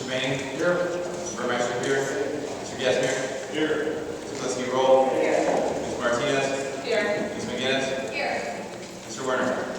Manning? Here. Mr. Burmeister here. Mr. Gaspar? Here. Mr. Klinsky, roll. Here. Ms. Martinez? Here. Ms. McGinnis? Here. Mr. Werner?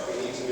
We need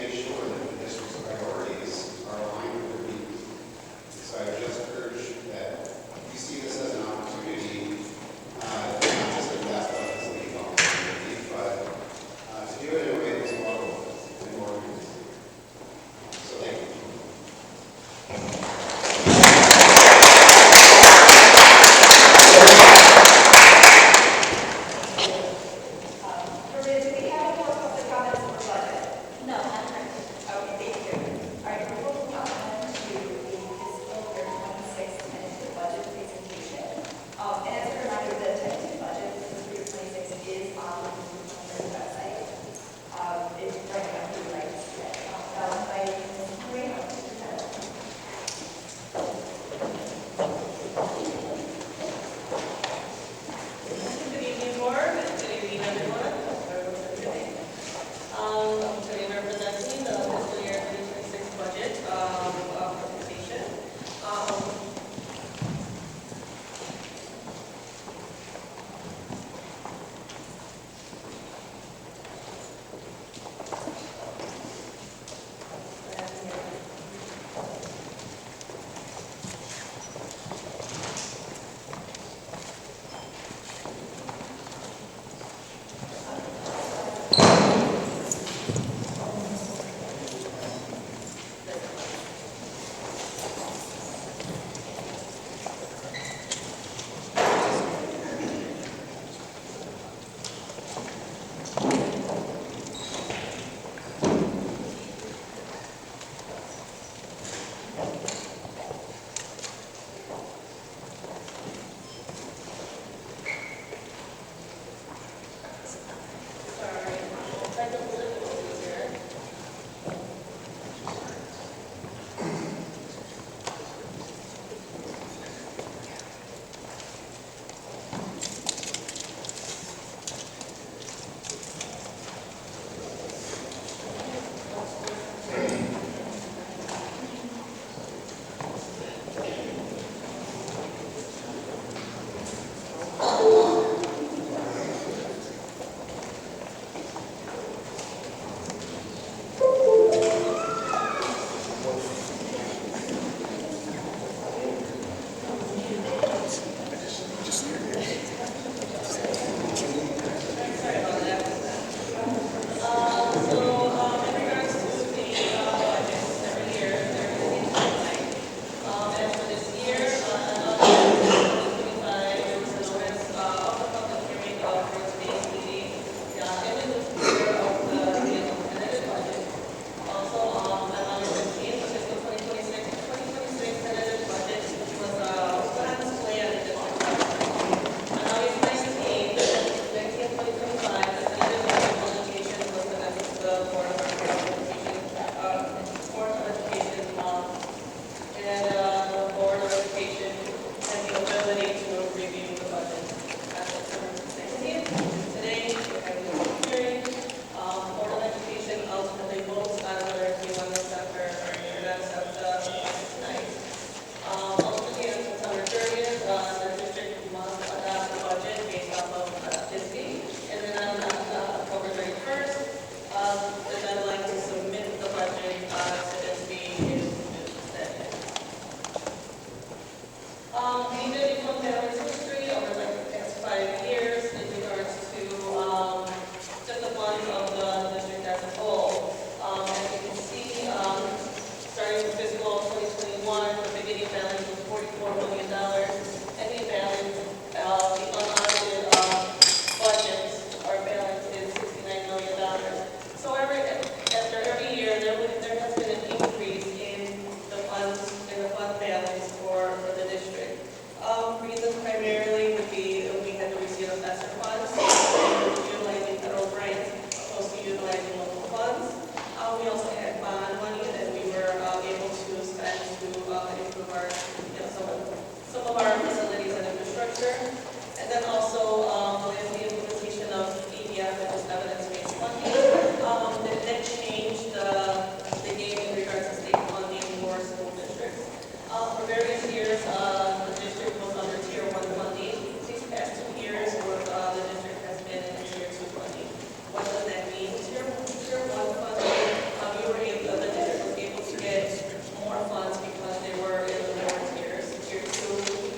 Board of Education, and the Board of Education has the ability to review the budget at September 16th. Today, we're having a public hearing. Board of Education ultimately votes on whether to accept or not accept the budget tonight. Ultimately, on September 30th, the district must adopt the budget based off of FISBE, and then on October 31st, the deadline to submit the budget to FISBE is set. We did a balance history over like the past 5 years in regards to just the funds of the district as a whole. As you can see, starting with fiscal 2021, the beginning balance was $44 million. Ending balance, the unaudited budgets, our balance is $69 million. So after every year, there has been an increase in the funds, in the fund balance for the district. Reasons primarily would be we had to receive ESSER funds, utilizing federal grants opposed to utilizing local funds. We also had bond money that we were able to spend to improve our, some of our facilities and infrastructure. And then also with the implementation of EDF, which is evidence-based funding, that changed the game in regards to state funding for school districts. For various years, the district was under Tier 1 funding. These past 2 years, the district has been in Tier 2 funding. What does that mean? Tier 1 funding, the district was able to get more funds because they were in the lower tiers. Tier 2,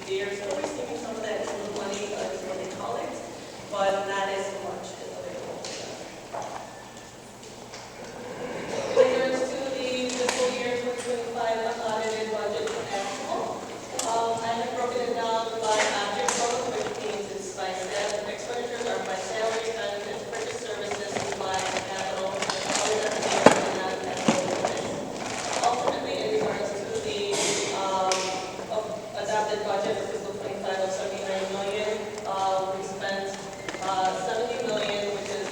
they are still receiving some of that money, is what they call it, but not as much is available to them. In regards to the fiscal year 2025 unaudited budget for actual, I have broken it down by object growth, which means it's by expenditures are by salary, benefits, purchase services, supplies, capital, other expenditures, and non-capital expenses. Ultimately, in regards to the adopted budget for fiscal 25 of $79 million, we spent $70 million, which is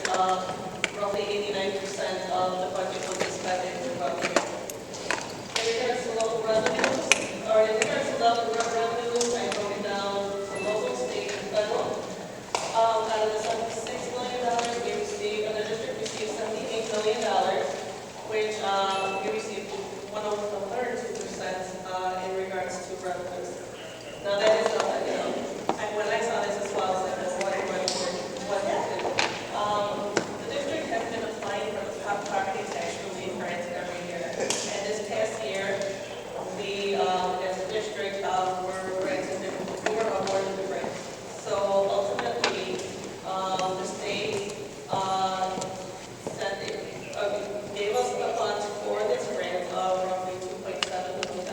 roughly 89% of the budget was expended for revenue. In regards to local revenues, I broke it down to local, state, and federal. Out of the $76 million, the district received $78 million, which we received 132% in regards to revenues. Now that is when I saw this as well, I said, what happened? The district has been applying for the property tax relief grants every year. And this past year, we, as a district, we were awarded the grant. So ultimately, the state gave us the funds for this grant of roughly $2.7 million.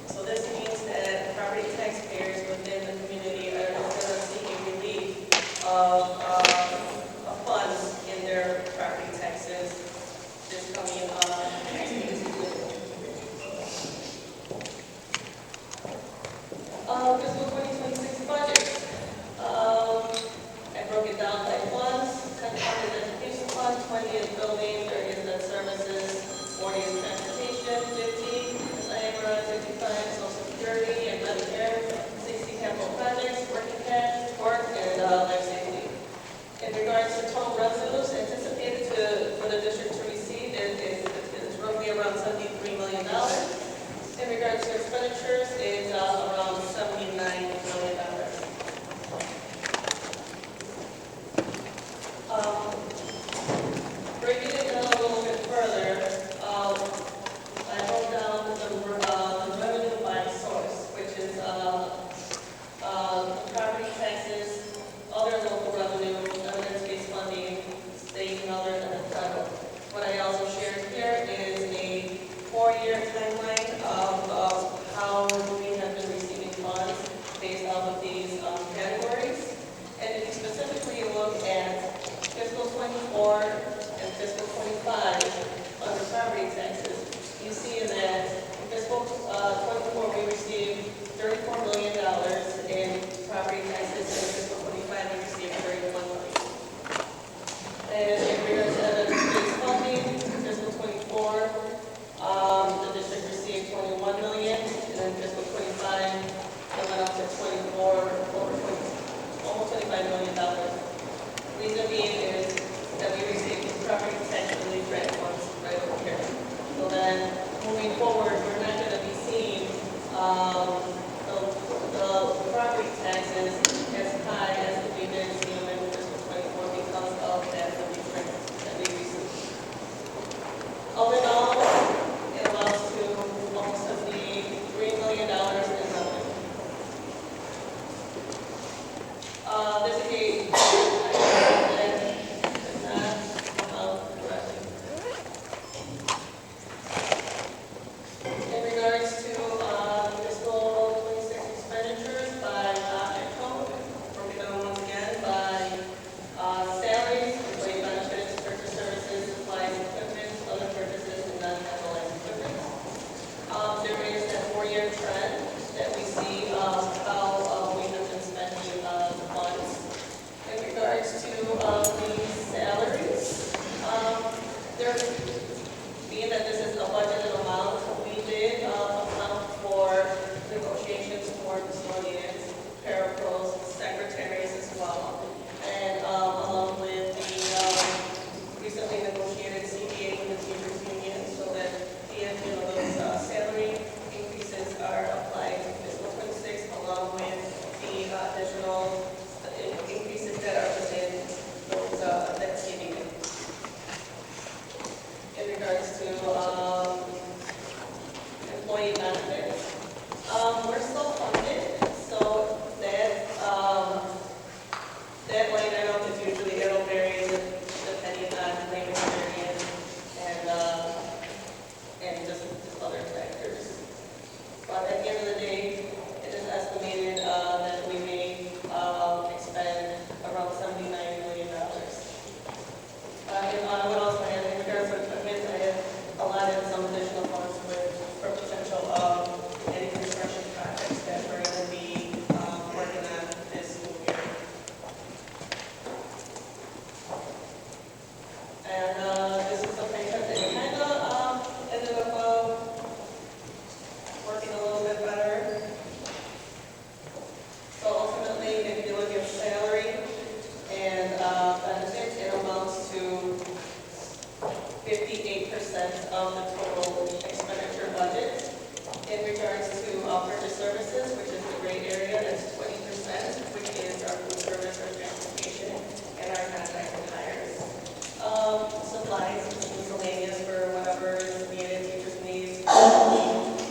So this means that property taxpayers within the community are seeking relief of funds in their property taxes this coming tax season. Fiscal 2026 budget. I broke it down by funds. 10 fund is education fund, 20 is building, 30 is debt services, 40 is transportation, 50 is IMRA, 55 social security and Medicare, 60 capital projects, working cash, work, and life safety. In regards to total revenues anticipated for the district to receive, it's roughly around $73 million. In regards to expenditures, it's around $79 million. Breaking it down a little bit further, I wrote down the revenue by source, which is property taxes, other local revenue, evidence-based funding, negotiated CBA with the teachers union so that those salary increases are applied to fiscal 26 along with the additional increases that are within those that CBA. In regards to employee benefits, we're still funded, so that line item is usually, it'll vary depending on labor experience and just other factors. But at the end of the day, it is estimated that we may expend around $79 million. And I would also add, in regards to equipment, I have allotted some additional funds for potential any construction projects that we're going to be working on this school year. And this is something that kind of ended up working a little bit better. So ultimately, if you look at salary and benefits, it amounts to 58% of the total expenditure budget. In regards to purchase services, which is the gray area, that's 20%, which is our food service, our transportation, and our contracted hires. Supplies, miscellaneous for whatever is needed, teachers' needs, so on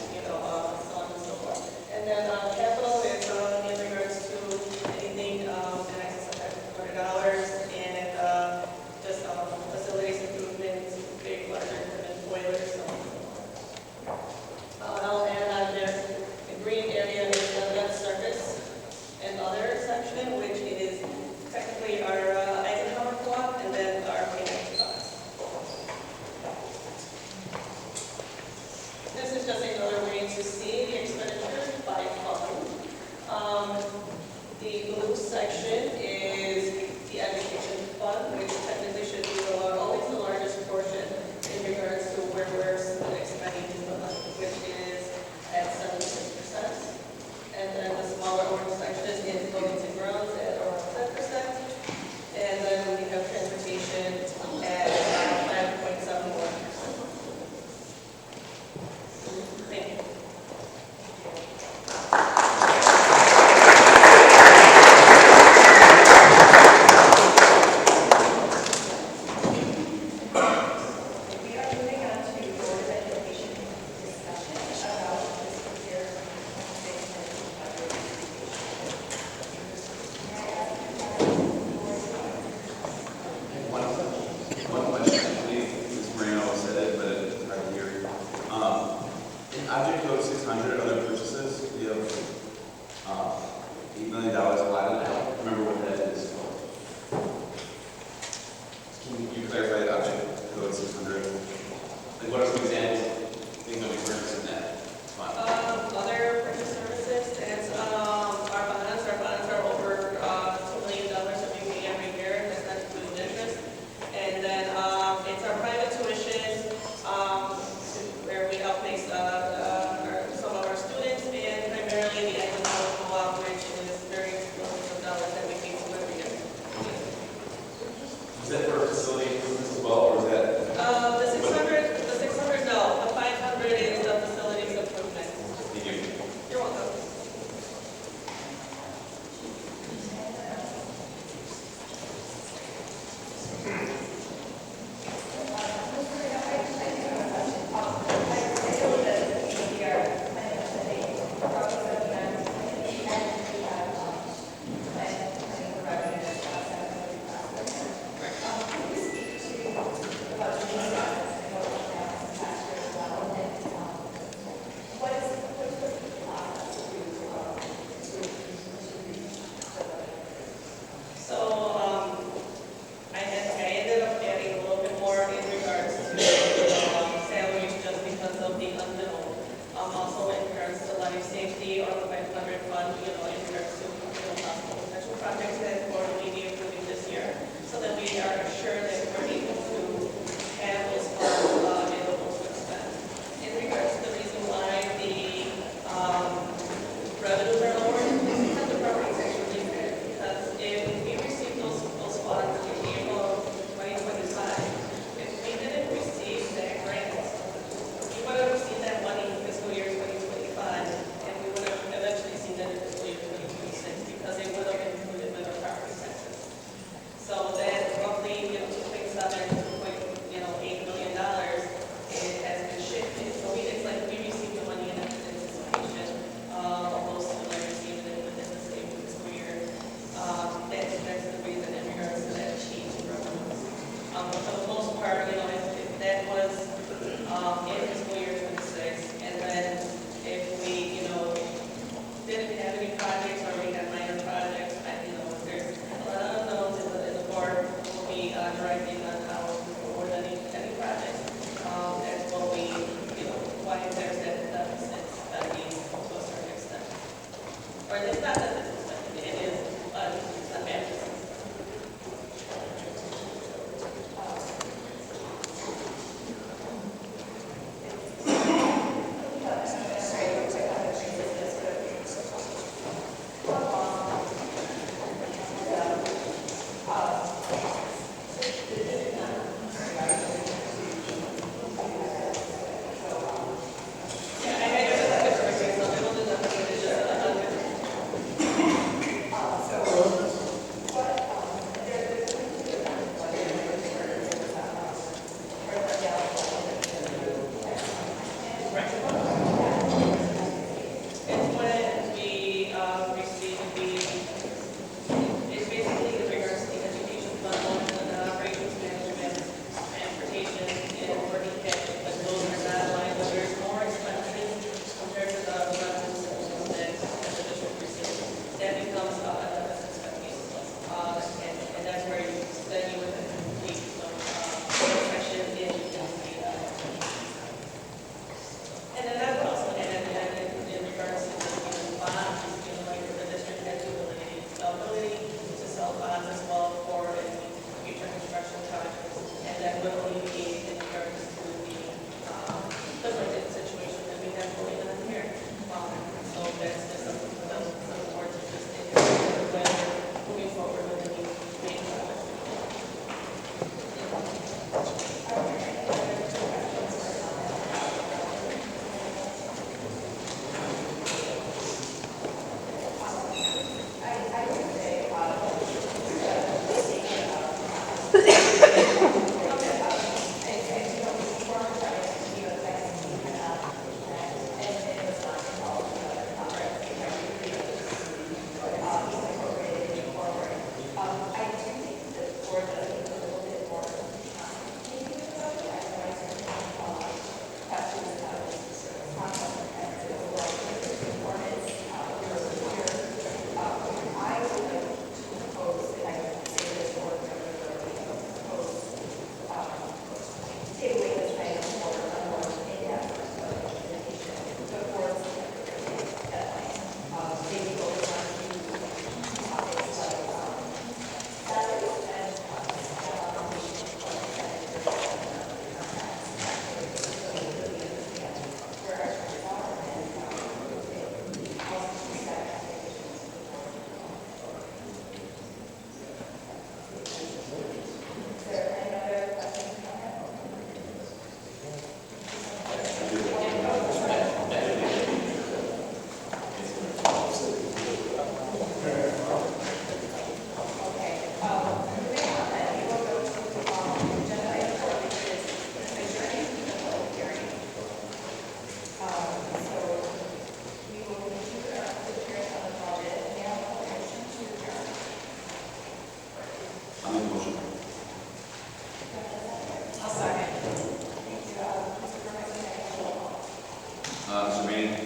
and so forth. And then capital is in regards to anything in excess of $500 and just facilities improvements, big, larger equipment, boilers, so on and so forth. I'll add on there, the green area is the debt service and other section, which is technically our Eisenhower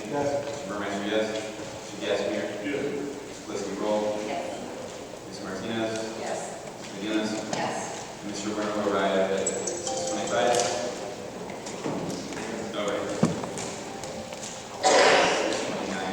Yes. Mr. Burmeister, yes. Mr. Gasper. Yes. Mr. Kliski, roll. Yes. Ms. Martinez. Yes. Ms. McGinnis. Yes. And Mr. Burnham arrived at 6:25. Oh, wait. 6:29.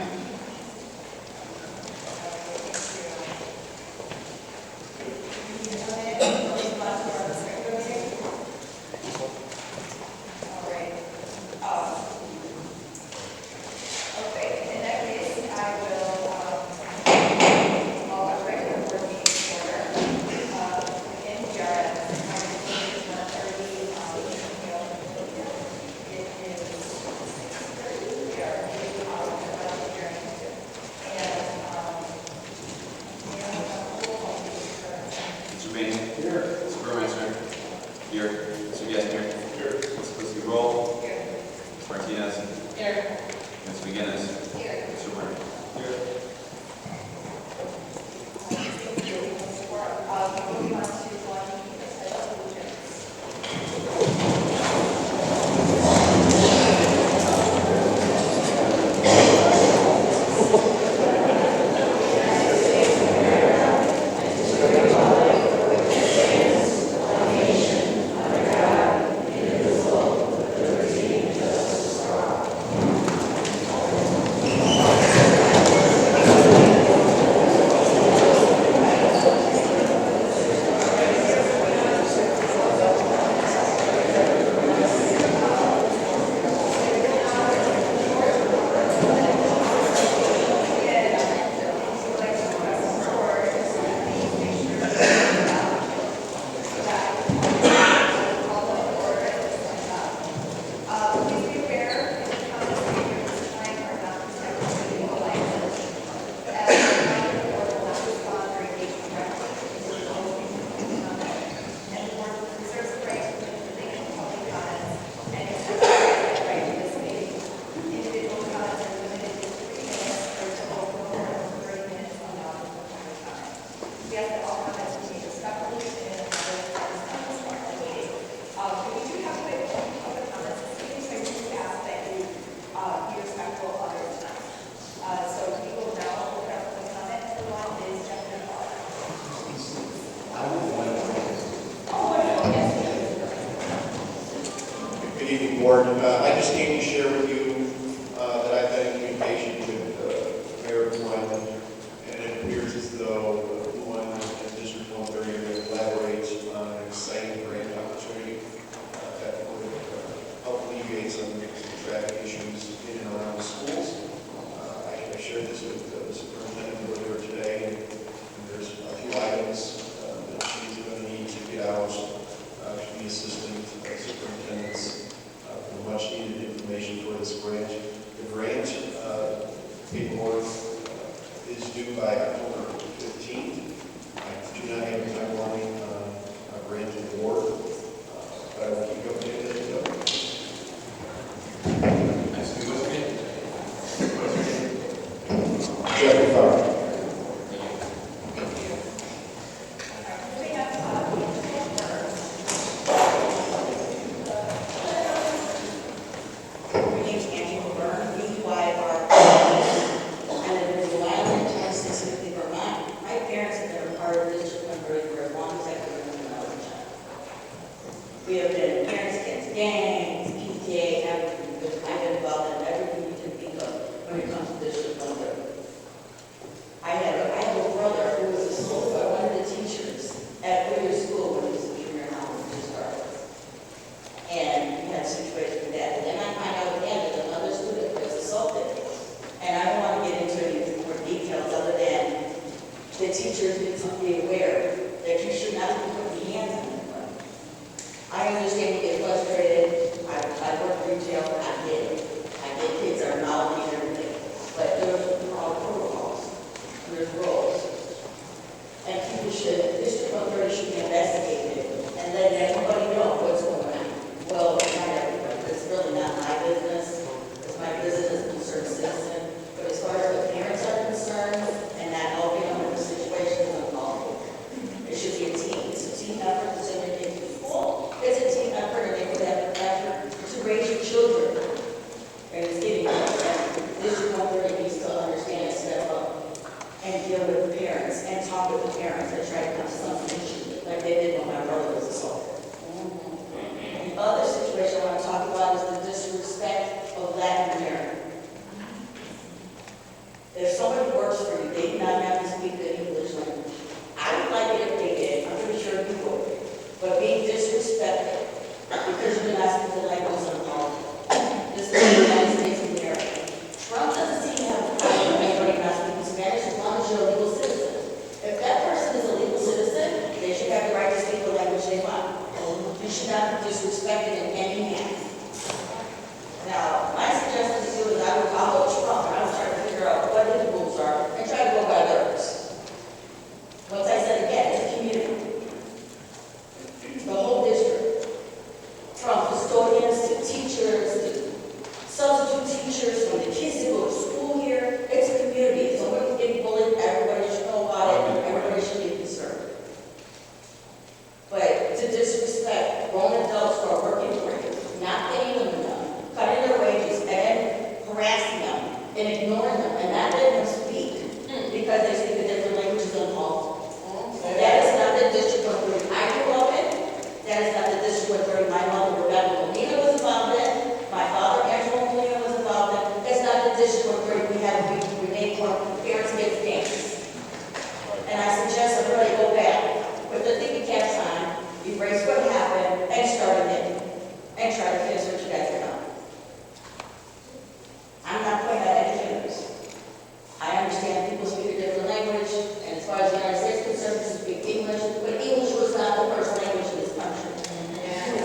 Mr. Bain. Here. Mr. Burmeister. Here. Mr. Gasper. Here. Ms. Kliski, roll. Here. Ms. Martinez. Here. Ms. McGinnis. Here. Mr. Burnham. Here. Moving on to one, Good evening, Board. I just came to share with you that I've been in communication with Mayor of Blue Island, and it appears as though Blue Island and District 130 are going to collaborate on an exciting grant opportunity that would help alleviate some traffic issues in and around the schools. I shared this with the superintendent earlier today, and there's a few items that she's going to need to get out to the assistant superintendents for much needed information for this grant. The grant paperwork is due by October 15th. I do not have a timeline on grant award, but I will keep you updated as we go. Next, what's your name? What's your name? Jeffrey Farr. We have been in parents, kids, gangs, PTA, everything, because I've been involved in everything you can think of when it comes to District 130. I have a brother who was a school, one of the teachers at Whittier School when he was a junior high when he started. And we had a situation with that. And then I find out again that another student was assaulted. And I don't want to get into any more details other than the teachers need to be aware that you should not be putting hands on anyone. I understand you get frustrated. I work retail. I get it. I get kids are not and everything. But there are protocols. There's rules. And people should, District 130 should be investigated and letting everybody know what's going on. Well, not everybody. It's really not my business. It's my business as a concerned citizen. But as far as the parents are concerned and not helping them with the situation, I'm involved. It should be a team. It's a team effort. teachers, from the kids that go to school here. It's a community. If somebody's getting bullied, everybody should know about it. Everybody should be concerned. But to disrespect grown adults who are working for you, not paying them enough, cutting their wages, and harassing them, and ignoring them, and not letting them speak because they speak a different language than home. That is not the District 130 I grew up in. That is not the District 130 my mother, Rebecca Molina, was involved in. My father, Angelo Molina, was involved in. That's not the District 130 we have Renee for parents get dance. And I suggest everybody go back, put the thinking caps on, erase what happened, and start again. And try to finish what you guys have done. I'm not pointing at educators. I understand people speak a different language, and as far as the United States is concerned, they speak English, but English was not the first language in this country.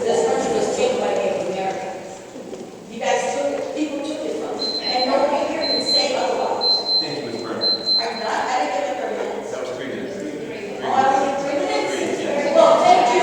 This country was taken by Native Americans. You guys took it, people took it from you, and nobody here can say otherwise. Thank you, Ms. Burner. I'm not, I didn't give it 30 minutes. That was 3 minutes. Oh, I only 3 minutes? Yes. Well, thank you.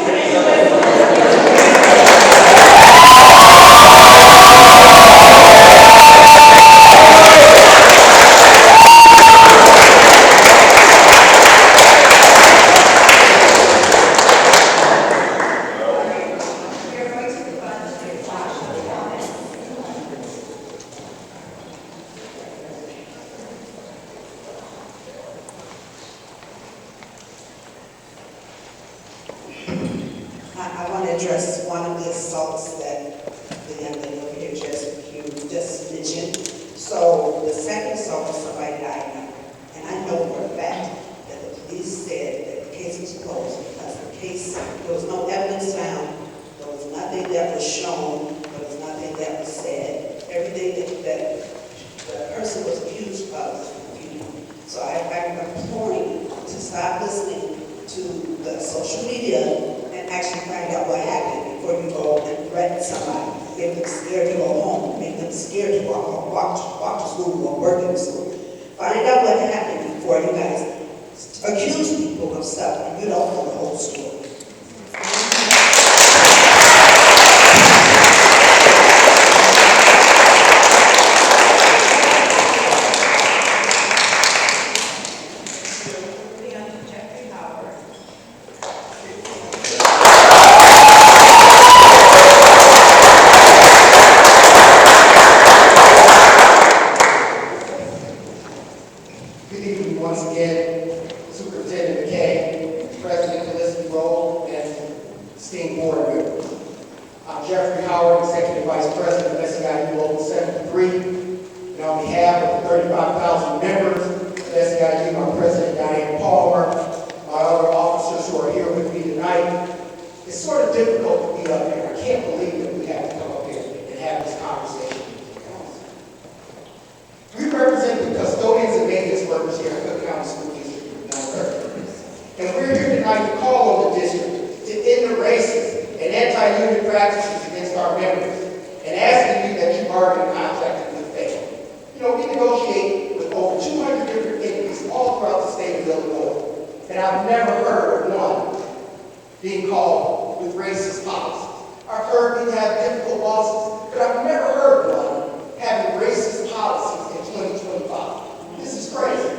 I want to address one of the assaults that the young lady over here just mentioned. So the second assault was somebody that I know. And I know for a fact that the police said that the case was closed because the case, there was no evidence found, there was nothing that was shown, there was nothing that was said. Everything that the person was accused of was refuted. So I'm imploring you to stop listening to the social media and actually find out what happened before you go and threaten somebody. Make them scared to go home. Make them scared to walk to school or work in school. Find out what happened before you guys accuse people of stuff and you don't know the whole story. Good evening once again, Superintendent McKay, President Felicity Roll, and esteemed board members. I'm Jeffrey Howard, Executive Vice President of SEIU Local 73, and on behalf of the 35,000 members of SEIU, my President Diane Palmer, my other officers who are here with me tonight, it's sort of difficult to be up here. I can't believe that we have to come up here and have this conversation. We represent the custodians and maintenance workers here at Cook County School District of Mount Vernon. And we're here tonight to call on the district to end the racist and anti-union practices against our members and asking you that you bargain contract in good faith. You know, we negotiate with over 200 different entities all throughout the state of Illinois, and I've never heard of one being called with racist policies. I've heard we have difficult bosses, but I've never heard one having racist policies in 2025. This is crazy.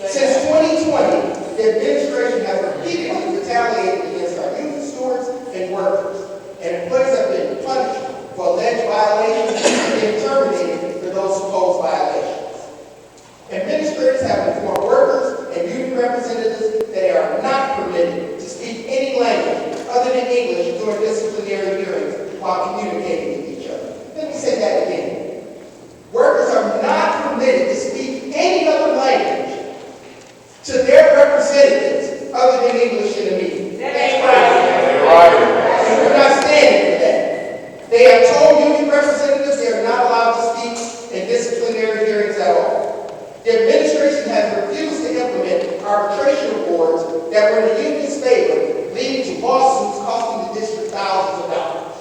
Since 2020, the administration has repeatedly retaliated against our youth stewards and workers, and employees have been punished for alleged violations and been terminated for those supposed violations. Administrators have informed workers and union representatives that they are not permitted to speak any language other than English during disciplinary hearings while communicating with each other. Let me say that again. Workers are not permitted to speak any other language to their representatives other than English in the meeting. That's right. And we're not standing for that. They have told union representatives they are not allowed to speak in disciplinary hearings at all. The administration has refused to implement arbitration awards that were in the union's favor, leading to lawsuits costing the district thousands of dollars.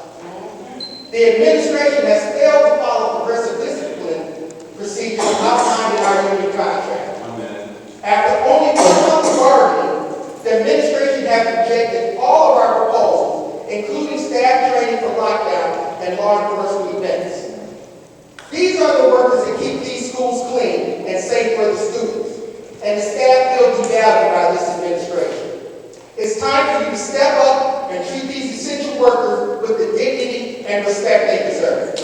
The administration has failed to follow progressive discipline procedures outlined in our union contract. 1 minute. After only 2 months of bargaining, the administration has rejected all of our proposals, including staff training for lockdown and law enforcement events. These and respect they deserve.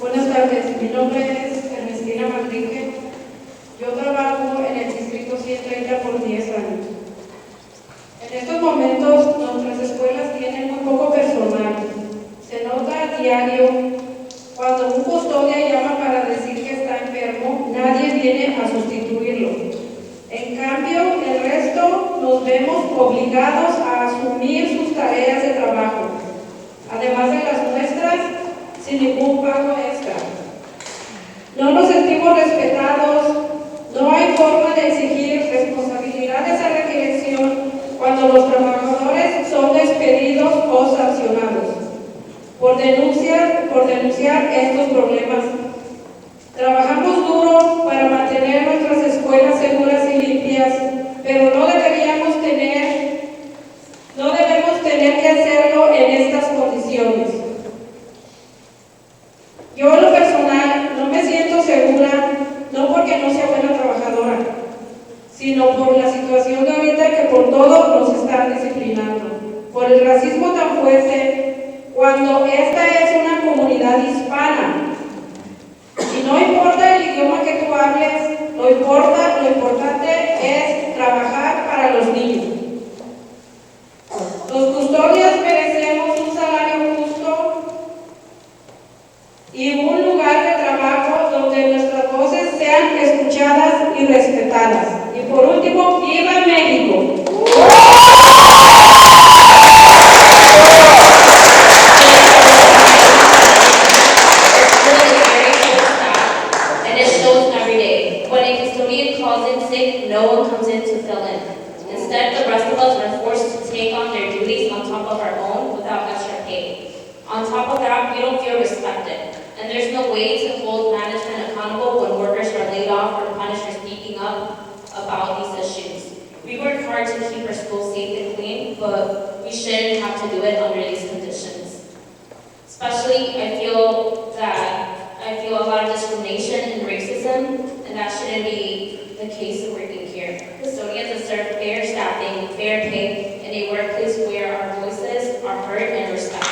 Buenas tardes, mi nombre es Ernestina Manrique. Yo trabajo en el distrito 130 por 10 años. En estos momentos nuestras escuelas tienen muy poco personal. Se nota a diario cuando un custodia llama para decir que está enfermo, nadie viene a sustituirlo. En cambio, el resto nos vemos obligados a asumir sus tareas de trabajo, además de las nuestras, sin ningún pago extra. No nos sentimos respetados, no hay forma de exigir responsabilidades a requisición cuando los trabajadores son despedidos o sancionados por denunciar estos problemas. Trabajamos duro para mantener nuestras escuelas seguras y limpias, pero no debemos tener que hacerlo en estas condiciones. Yo en lo personal no me siento segura, no porque no sea buena trabajadora, sino por la situación de ahorita que por todo nos están disciplinando, por el racismo tan fuerte, cuando esta es una comunidad hispana. Y no importa el idioma que tú hables, lo importante es trabajar para los niños. Los custodios merecemos un salario justo y un lugar de trabajo donde nuestras voces sean escuchadas y respetadas. Y por último, ¡viva México! And it shows every day. When a custodian calls in sick, no one comes in to fill in. Instead, the rest of us are forced to take on their duties on top of our own without extra pay. On top of that, we don't feel respected. And there's no way to hold management accountable when workers are laid off or punished for speaking up about these issues. We work hard to keep our schools safe and clean, but we shouldn't have to do it under these conditions. Especially, I feel a lot of discrimination and racism, and that shouldn't be the case working here. Custodians deserve fair staffing, fair pay, and a workplace where our voices are heard and respected.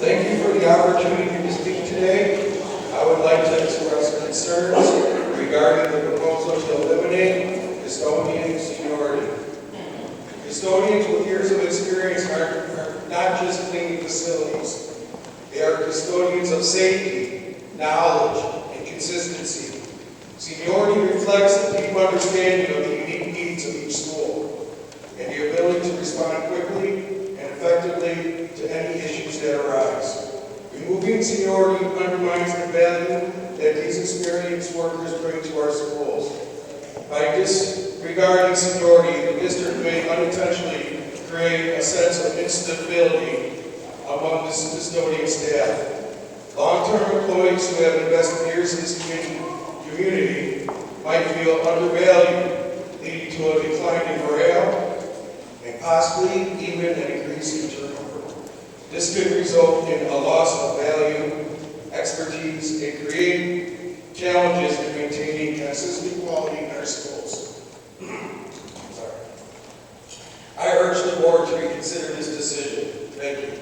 Thank you for the opportunity to speak today. I would like to express concerns regarding the proposal to eliminate custodian seniority. Custodians with years of experience are not just cleaning facilities. They are custodians of safety, knowledge, and consistency. Seniority reflects a deep understanding of the unique needs of each school and the ability to respond quickly and effectively to any issues that arise. Removing seniority undermines the value that these experienced workers bring to our schools. By disregarding seniority, the district may unintentionally create a sense of instability among the custodian staff. Long-term employees who have invested years in this community might feel undervalued, leading to a decline in morale and possibly even an increase in turnover. This could result in a loss of value, expertise, and create challenges in maintaining consistent quality in our schools. I urge the board to reconsider this decision. Thank you.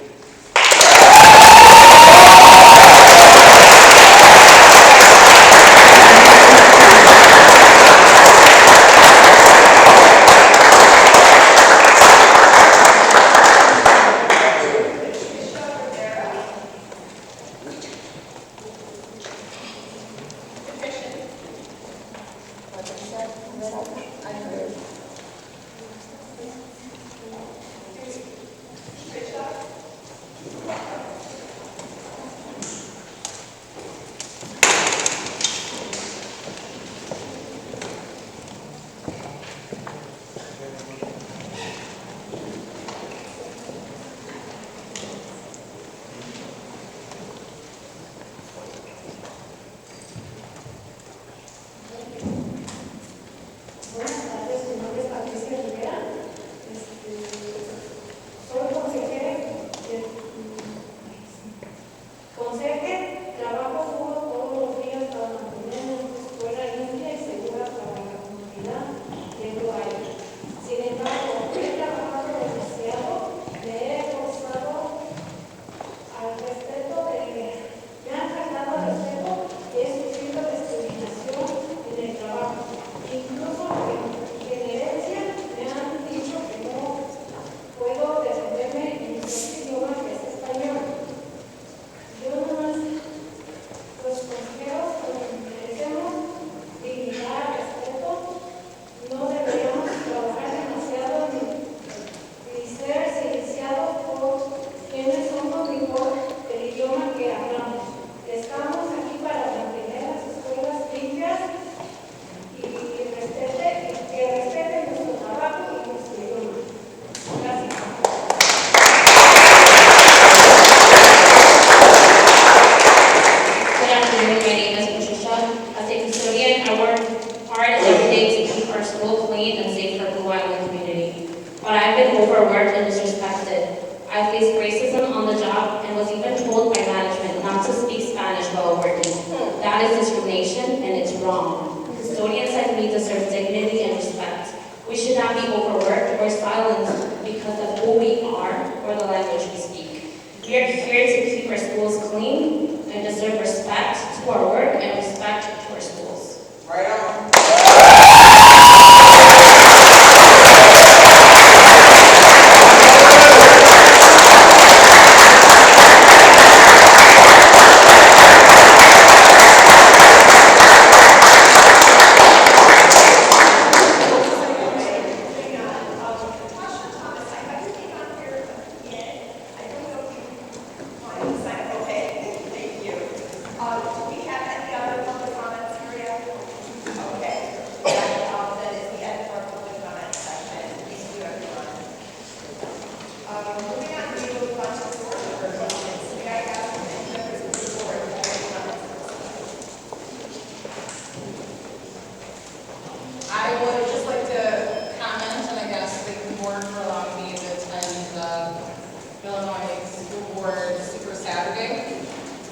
overworked and disrespected. I faced racism on the job and was even told by management not to speak Spanish while working. That is discrimination and it's wrong. Custodians like me deserve dignity and respect. We should not be overworked or silenced because of who we are or the language we speak. We are here to keep our schools clean and deserve respect to our work and respect to our schools. Right on. I would just like to comment, and I guess thank the board for allowing me to attend the Illinois School Board Super Saturday,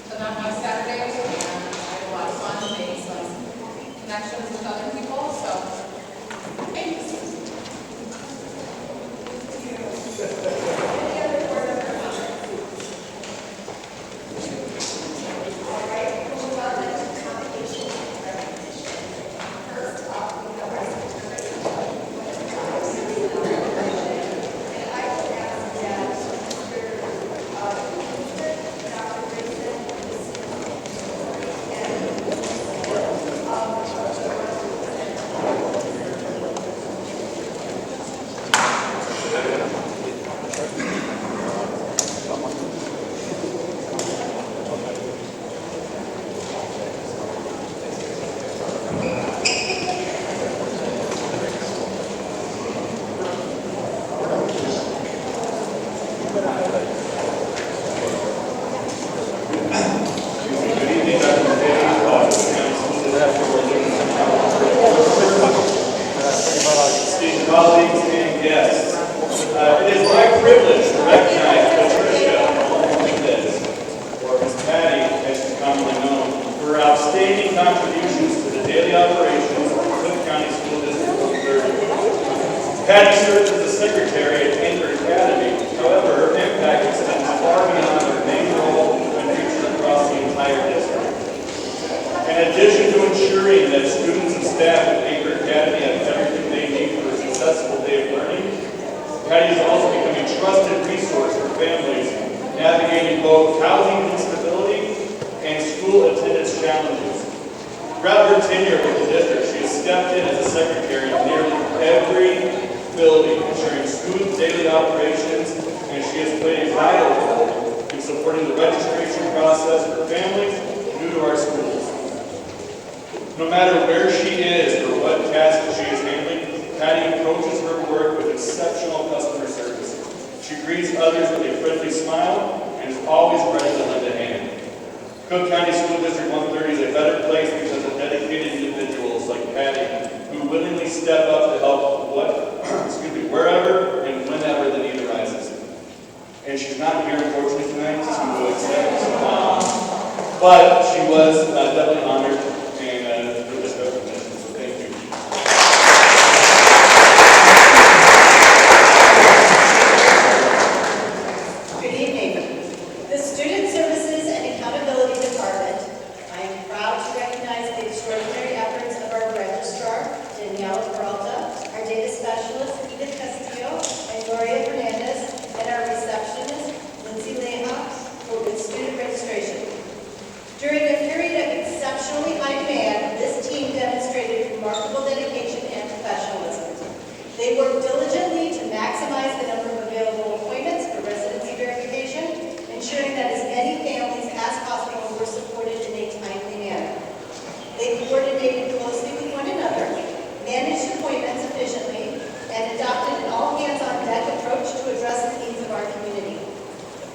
the non-west Saturday, and I had a lot of fun and made some connections with other people, so thanks. Any other board member comments? All right, we'll move on to commendation and recognition. First up, we have our secretary. And I will ask that Dr. Grayson, Esteemed colleagues and guests, it is my privilege to recognize Patricia Mendez, or Miss Patty, as she's commonly known, for her outstanding contributions to the daily operations of Cook County School District 130. Patty served as the secretary at Anchor Academy. However, her impact extends far beyond her main role and reaches across the entire district. In addition to ensuring that students and staff at Anchor Academy have everything they need for a successful day of learning, Patty has also become a trusted resource for families navigating both housing instability and school attendance challenges. Throughout her tenure with the district, she has stepped in as a secretary in nearly every building, ensuring smooth daily operations, and she has played a vital role in supporting the registration process for families new to our schools. No matter where she is or what tasks she is handling, Patty approaches her work with exceptional customer service. She greets others with a friendly smile and is always ready to lend a hand. Cook County School District 130 is a better place because of dedicated individuals like Patty who willingly step up to help wherever and whenever the need arises. And she's not here, unfortunately, tonight to accept, but she was definitely honored for this recognition, so thank you. Good evening. The Student Services and Accountability Department, I am proud to recognize the extraordinary efforts of our registrar, Danielle Peralta, our data specialist, Edith Castillo, and Gloria Fernandez, and our receptionist, Lindsay Leha, for good student registration. During a period of exceptionally high demand, this team demonstrated remarkable dedication and professionalism. They worked diligently to maximize the number of available appointments for residency verification, ensuring that as many families as possible were supported in a timely manner. They coordinated closely with one another, managed appointments efficiently, and adopted an all-hands-on-deck approach to address the needs of our community.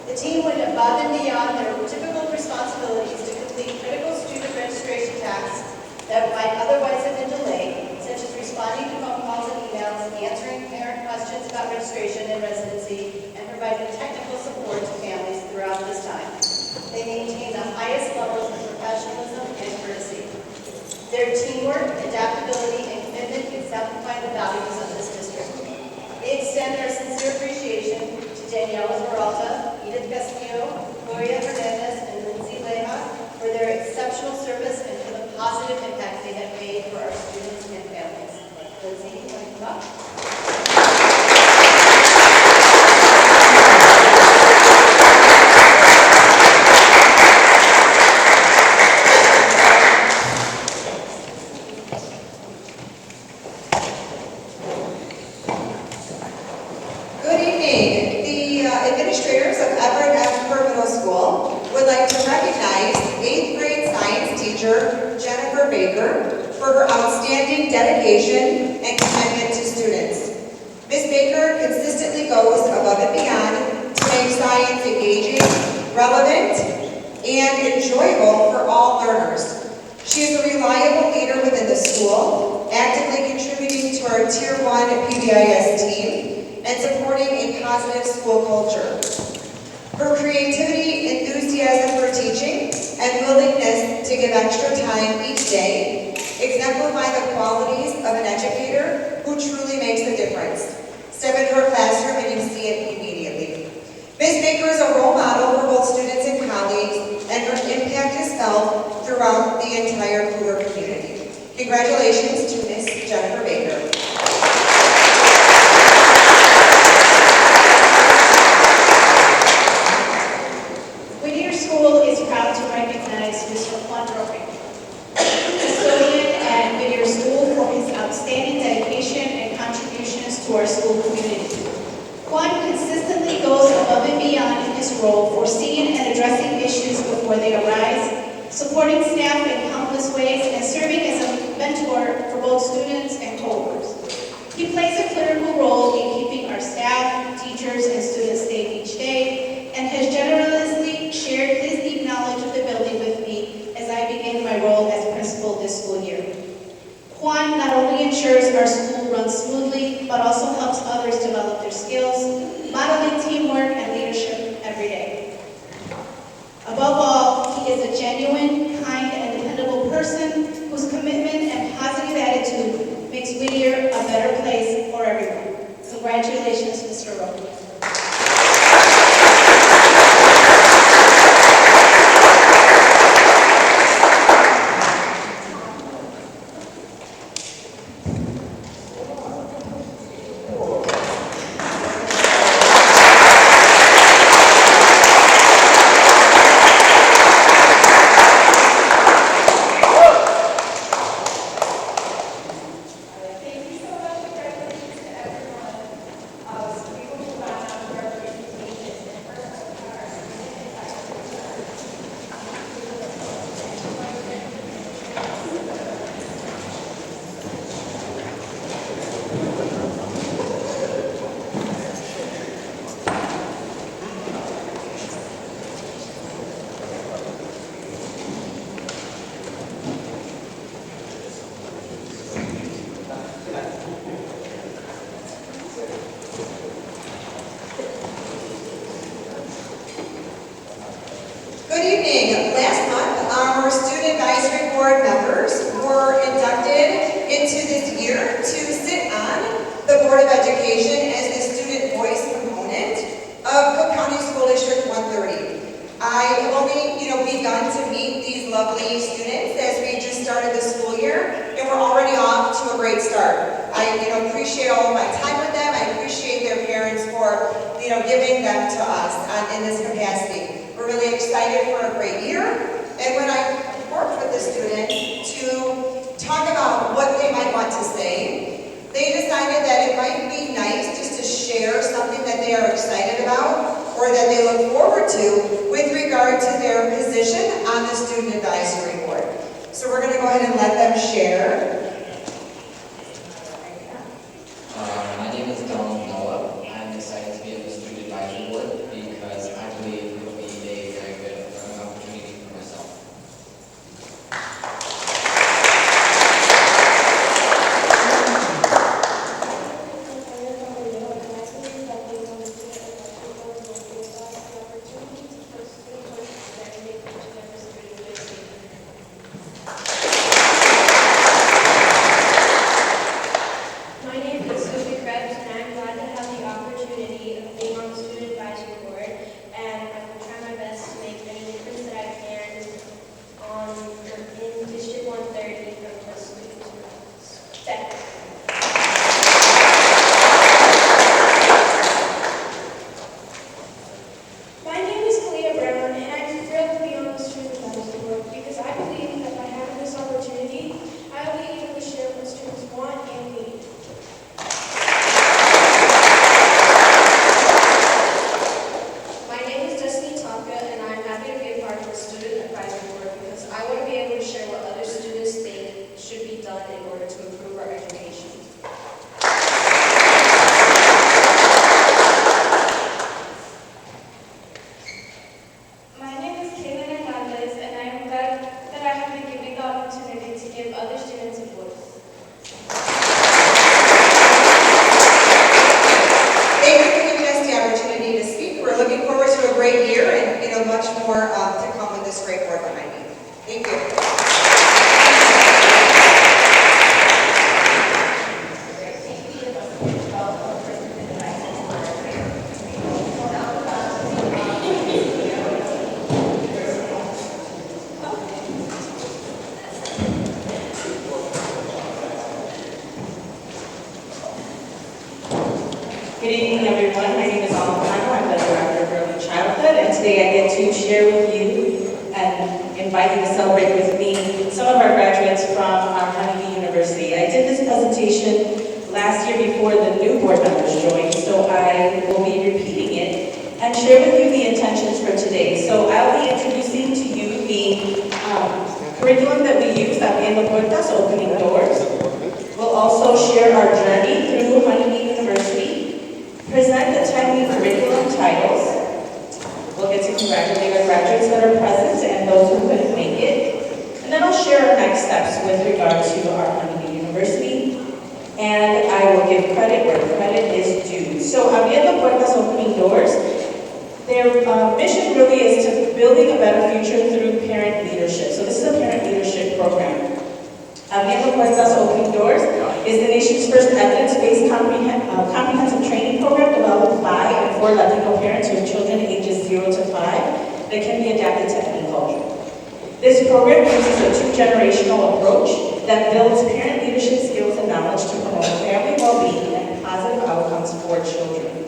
The team went above and beyond their typical responsibilities to complete critical student registration tasks that might otherwise have been delayed, such as responding to phone calls and emails, answering parent questions about registration and residency, and providing technical support to families throughout this time. They maintain the highest levels of professionalism and courtesy. Their teamwork, adaptability, and commitment exemplify the values of this district. We extend our sincere appreciation to Daniela Peralta, Edith Castillo, Gloria Hernandez, and Lindsay Leja for their exceptional service and for the positive impact they have made for our students and families. Lindsay, you want to come up? Good evening. The administrators of Everett M. Kerr Middle School would like to recognize 8th grade science teacher Jennifer Baker for her outstanding dedication and commitment to students. Ms. Baker consistently goes above and beyond to make science engaging, relevant, and enjoyable for all learners. She is a reliable leader within the school, actively contributing to our Tier 1 PBIS team and supporting a positive school culture. Her creativity, enthusiasm for teaching, and willingness to give extra time each day exemplify the qualities of an educator who truly makes a difference. Step into her classroom and you see it immediately. Ms. Baker is a role model for both students and colleagues, and her impact is felt throughout the entire Cougar community. Congratulations to Ms. Jennifer Baker. Whittier School is proud to recognize Mr. Juan Roque, custodian at Whittier School, for his outstanding dedication and contributions to our school community. Juan consistently goes above and beyond in his role, foreseeing and addressing issues before they arise, supporting staff in countless ways, and serving as a mentor for both students and coworkers. He plays a critical role in keeping our staff, teachers, and students safe each day, and has generously shared his deep knowledge of the building with me as I begin my role as principal this school year. Juan not only ensures our school runs smoothly, but also helps others develop their skills, modeling teamwork and leadership every day. Above all, he is a genuine, kind, and dependable person whose commitment and positive attitude makes Whittier a better place for everyone. Congratulations, Mr. Roque. Good evening. Last month, our student advisory board members were inducted into this year to sit on the Board of Education as the student voice component of Cook County School District 130. I have only, begun to meet these lovely students as we just started the school year, and we're already off to a great start. I, appreciate all of my time with them. I appreciate their parents for, giving them to us in this capacity. We're really excited for a great year. And when I worked with the students to talk about what they might want to say, they decided that it might be nice just to share something that they are excited about or that they look forward to with regard to their position on the Student Advisory Board. So we're going to go ahead and let them share. My name is Donald Noah. I'm excited to be on the Student Advisory Board because I believe it will be a very good learning opportunity for myself. great year and, much more to come with this great board behind me. Thank you. Good evening, everyone. My name is Alma Cano. I'm the Director of Early Childhood, and today I get to share with you and invite you to celebrate with me some of our graduates from our Honeybee University. I did this presentation last year before the new board members joined, so I will be repeating it and share with you the intentions for today. So I'll be introducing to you the curriculum that we use at Abriendo Puertas, Opening Doors. We'll also share our journey through Honeybee University, present the 10-week curriculum titles. We'll get to congratulate our graduates that are present and those who couldn't make it. And then I'll share our next steps with regard to our Honeybee University. And I will give credit where credit is due. So Abriendo Puertas, Opening Doors, their mission really is to building a better future through parent leadership. So this is a parent leadership program. Abriendo Puertas, Opening Doors is the nation's first evidence-based comprehensive training program developed by and for Latino parents with children ages 0 to 5 that can be adapted to any culture. This program uses a two-generational approach that builds parent leadership skills and knowledge to promote family well-being and positive outcomes for children.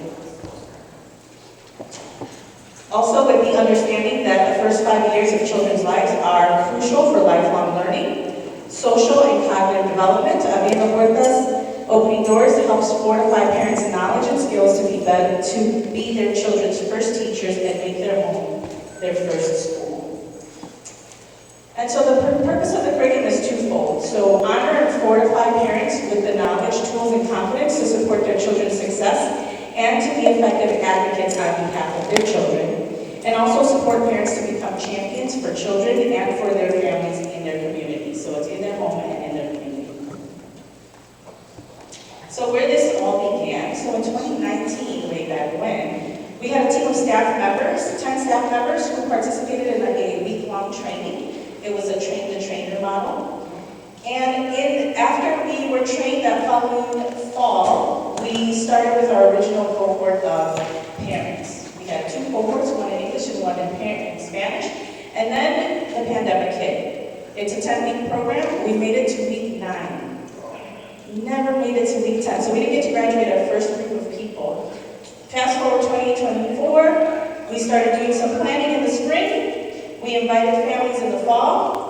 Also, with the understanding that the first 5 years of children's lives are crucial for lifelong learning, social and cognitive development, Abriendo Puertas, Opening Doors helps fortify parents' knowledge and skills to be their children's first teachers and make their home their first school. And so the purpose of the curriculum is twofold. So honor and fortify parents with the knowledge, tools, and confidence to support their children's success and to be effective advocates on behalf of their children. And also support parents to become champions for children and for their families in their community. So it's in their home and in their community. So where this all began, so in 2019, way back when, we had a team of staff members, 10 staff members who participated in a week-long training. It was a train-the-trainer model. And after we were trained that following fall, we started with our original cohort of parents. We had 2 cohorts, one in English and one in Spanish. And then the pandemic hit. It's a 10-week program. We made it to week 9. We never made it to week 10. So we didn't get to graduate our first group of people. Fast forward 2024, we started doing some planning in the spring. We invited families in the fall.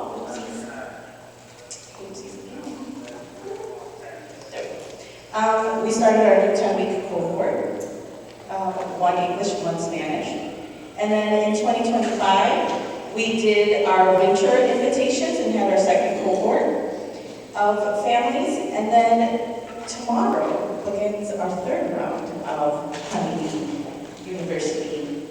We started our new 10-week cohort, 1 English, 1 Spanish. And then in 2025, we did our winter invitations and had our second cohort of families. And then tomorrow begins our 3rd round of Honeybee University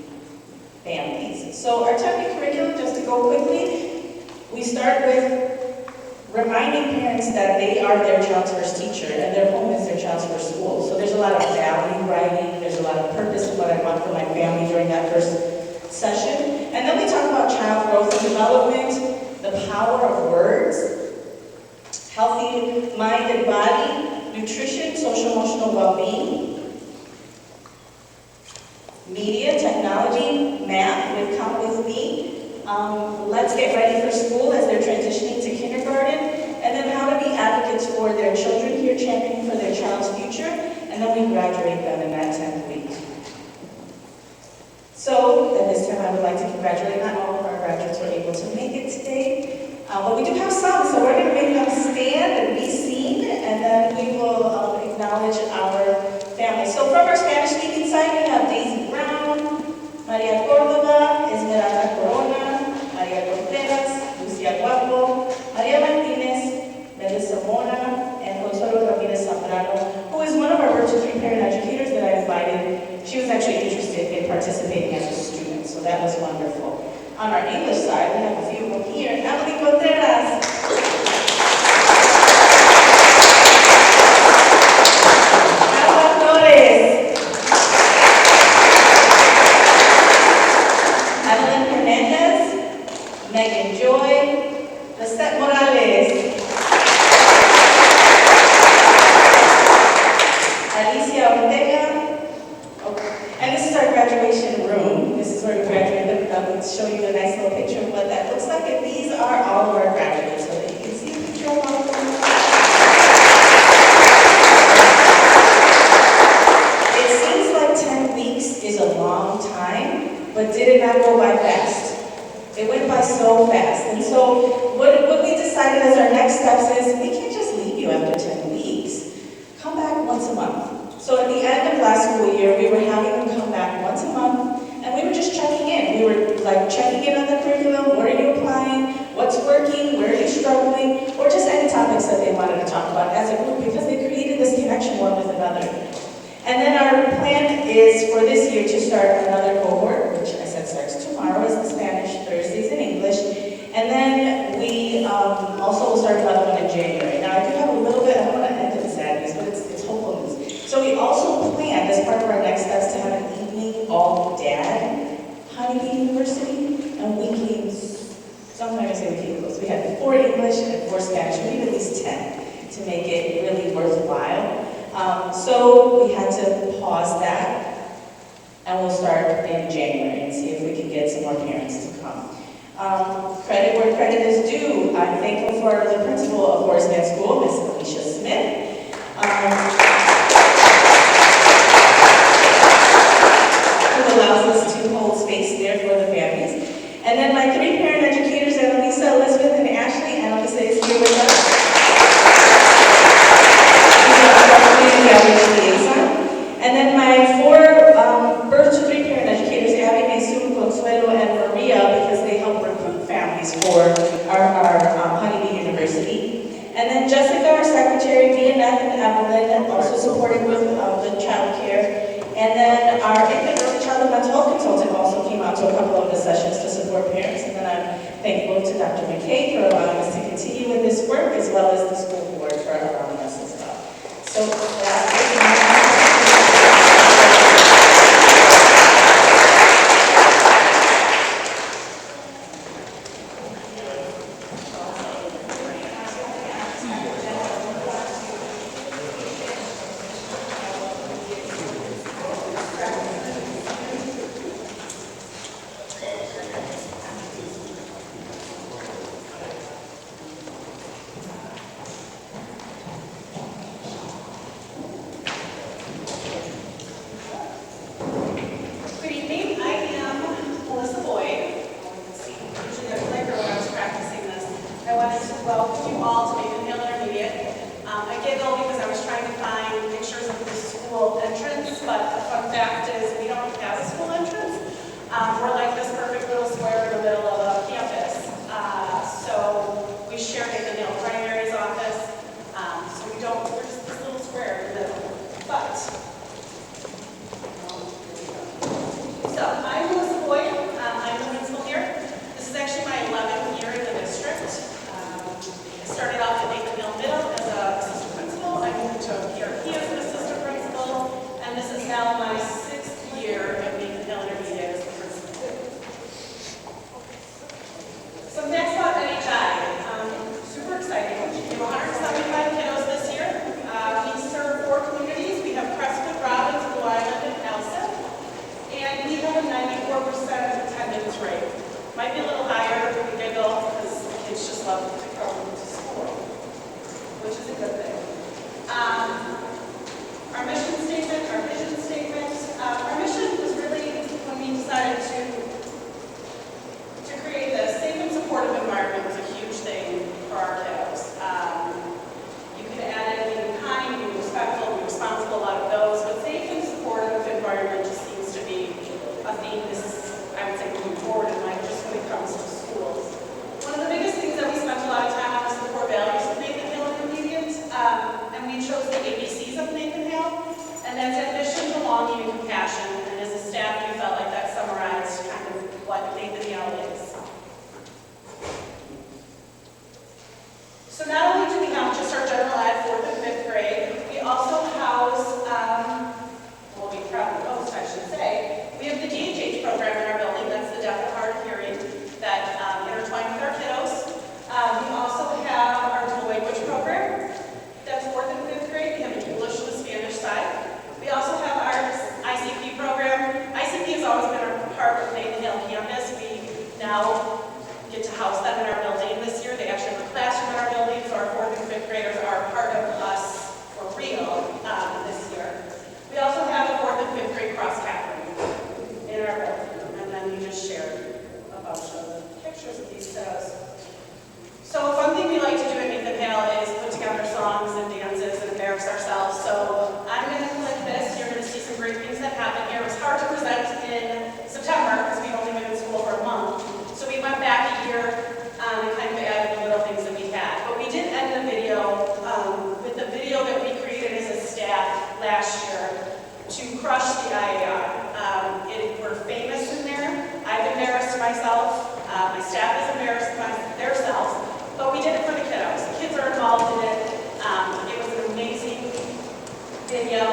families. So our 10-week curriculum, just to go quickly, we start with reminding parents that they are their child's first teacher and their home is their child's first school. So there's a lot of value writing, there's a lot of purpose of what I want for my family during that first session. And then we talk about child growth and development, the power of words, healthy mind and body, nutrition, social emotional well-being, media, technology, math with Count With Me. Let's get ready for school as they're transitioning to kindergarten, and then how to be advocates for their children here, championing for their child's future, and then we graduate them in that 10th week. So at this time I would like to congratulate, not all of our graduates were able to make it today, but we do have some, so we're going to make them stand and be seen, and then we will acknowledge our families. So from our Spanish-speaking side, we have Daisy Brown, Maria Cordova, Esmeralda Corona, Maria Contreras, Lucia Guapo, Maria Martinez, Melissa Mona, and Consuelo Ramirez Zambrano, who is one of our virtual 3 parent educators that I invited. She was actually interested in participating as a student, so that was wonderful. On our English side, we have a few of them here. Emily Contreras. Alba Flores. to show you a nice little picture of what that looks like. And these are all of our graduates, so that you can see a picture of all of them. It seems like 10 weeks is a long time, but did it not go by fast? It went by so fast. And so what we decided as our next steps is we can't just leave you after 10 weeks. Come back once a month. So at the end of last school year, we were having them come back once a month, and we were just checking in. We were like checking in on the curriculum. What are you applying? What's working? Where are you struggling? Or just any topics that they wanted to talk about as a group, because they created this connection one with another. And then our plan is for this year to start another cohort, which I said starts tomorrow is in Spanish, Thursdays in English. And then we also will start another one in January. Now I do have a little bit, I don't want to end in sad news, but it's hopeful news. So we also planned as part of our next steps to have an evening all-dad Honeybee University. And we came, sometimes I say we came close. We had 4 English and 4 Spanish. We need at least 10 to make it really worthwhile. So we had to pause that, and we'll start in January and see if we can get some more parents to come. Credit where credit is due. I'm thankful for the principal of Horace Mann School, Miss Alicia Smith. Who allows us to hold space there for the families. And then my 3 parent educators, Annalisa, Elizabeth, and Ashley. Annalisa is here with us. And then my 4 birth to 3 parent educators, Abby, Maysoon, Consuelo, and Maria, because they help recruit families for our Honeybee University. And then Jessica, our secretary, Mia, Beth, and Evelyn, also supporting with the child care. And then our infant early childhood mental health consultant also came out to a couple of the sessions to support parents. And then I'm thankful to Dr. McKay for allowing us to continue with this work, as well as the school board for allowing us as well. So that's it. And that's ambition, belonging, and compassion. And as a staff, we felt like that summarized myself. My staff is embarrassed by themselves, but we did it for the kiddos. The kids are involved in it. It was an amazing video.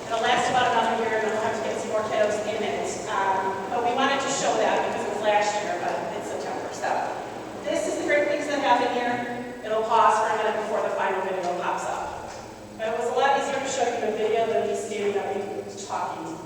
It'll last about another year, and we'll have to get some more kiddos in it. But we wanted to show that because it was last year, but it's September. So this is the great things that happen here. It'll pause for a minute before the final video pops up. But it was a lot easier to show you in a video than me standing up and talking.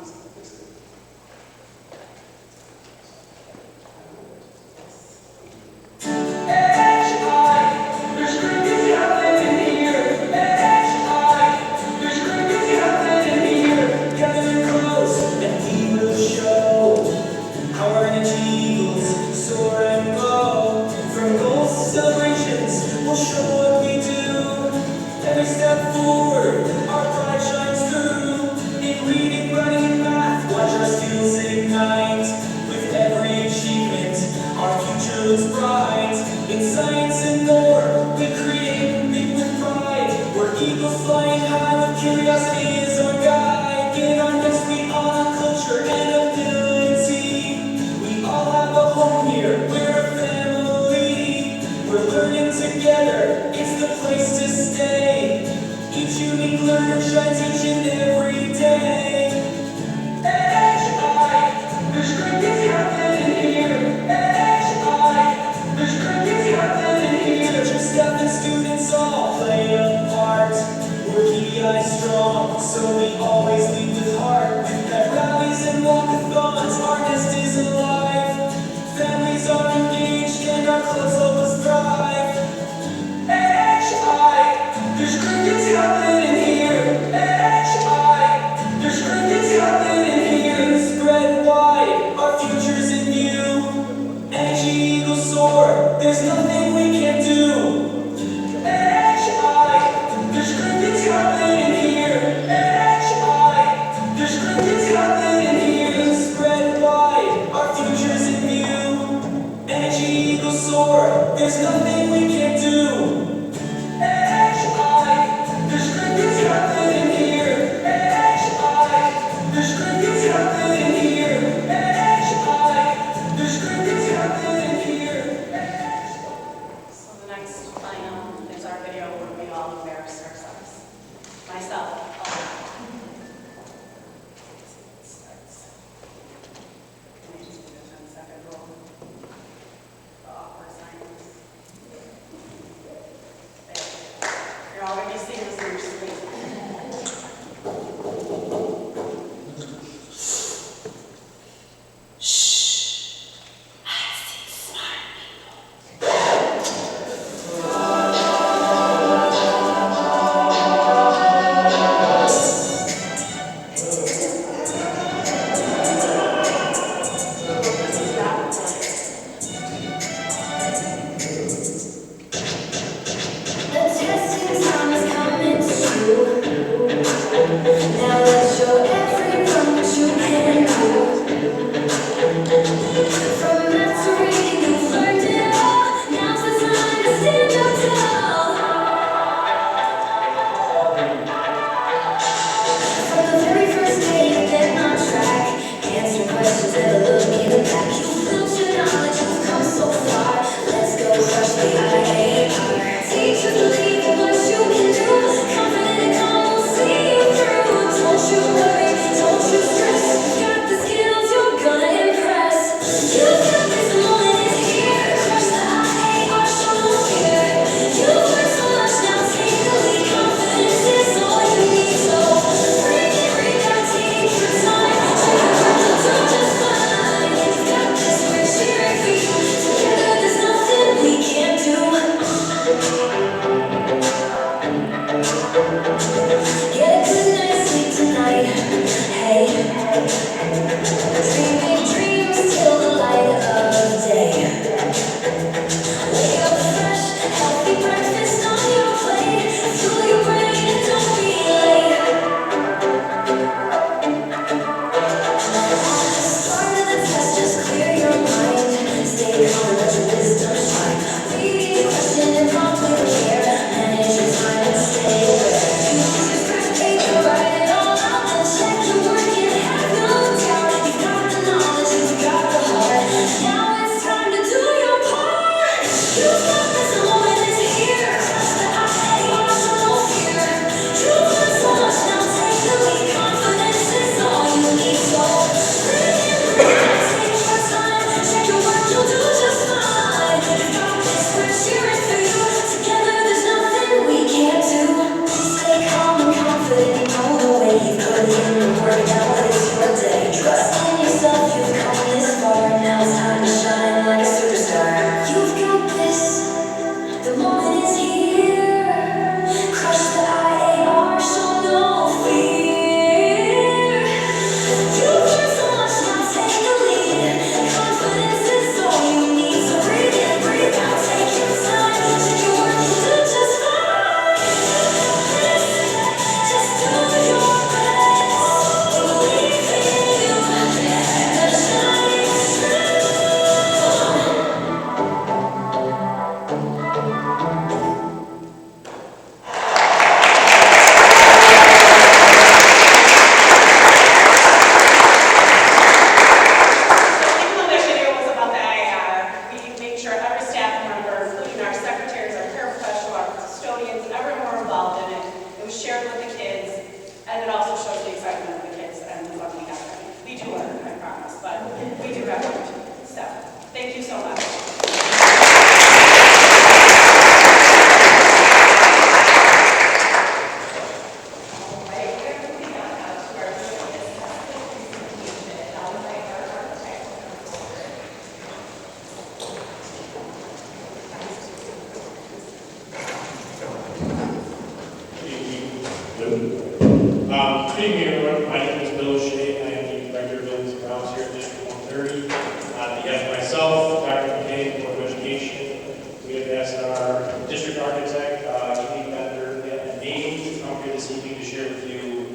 Good evening, everyone. My name is Bill Shea. I am the Director of Buildings and Grounds here at District 130. On behalf of myself, Dr. McKay, Board of Education, we have asked our district architect, Kenny Bender, and me to come here this evening to share with you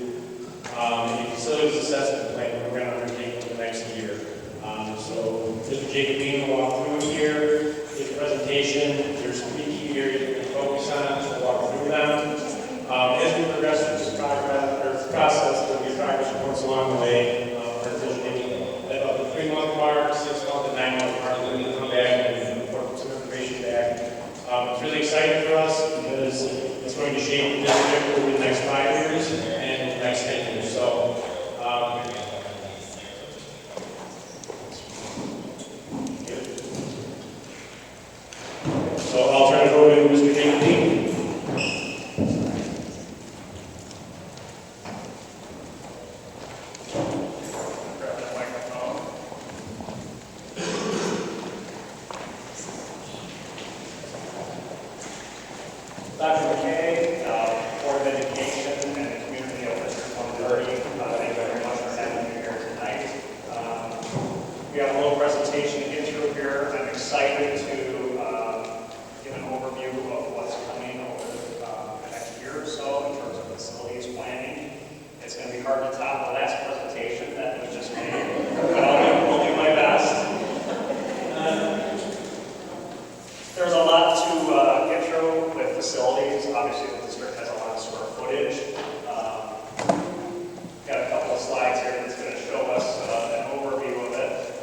a facilities assessment plan we're going to undertake for the next year. So Mr. Jacob Bean will walk through it here, his presentation. There's 3 key areas we're going to focus on, so we'll walk through them. As we progress through this process, there'll be progress reports along the way. We're envisioning that about the 3-month mark, 6-month, and 9-month mark, we're going to come back and report some information back. It's really exciting for us because it's going to shape the district over the next 5 years and the next 10 years. So I'll turn it over to Mr. Jacob Dean. Dr. McKay, Board of Education, and the community of District 130, thank you very much for having me here tonight. We have a little presentation to get through here. I'm excited to give an overview of what's coming over the next year or so in terms of facilities planning. It's going to be hard to top the last presentation that was just made, but I'll do my best. There's a lot to get through with facilities. Obviously, the district has a lot of square footage. Got a couple of slides here that's going to show us an overview of it.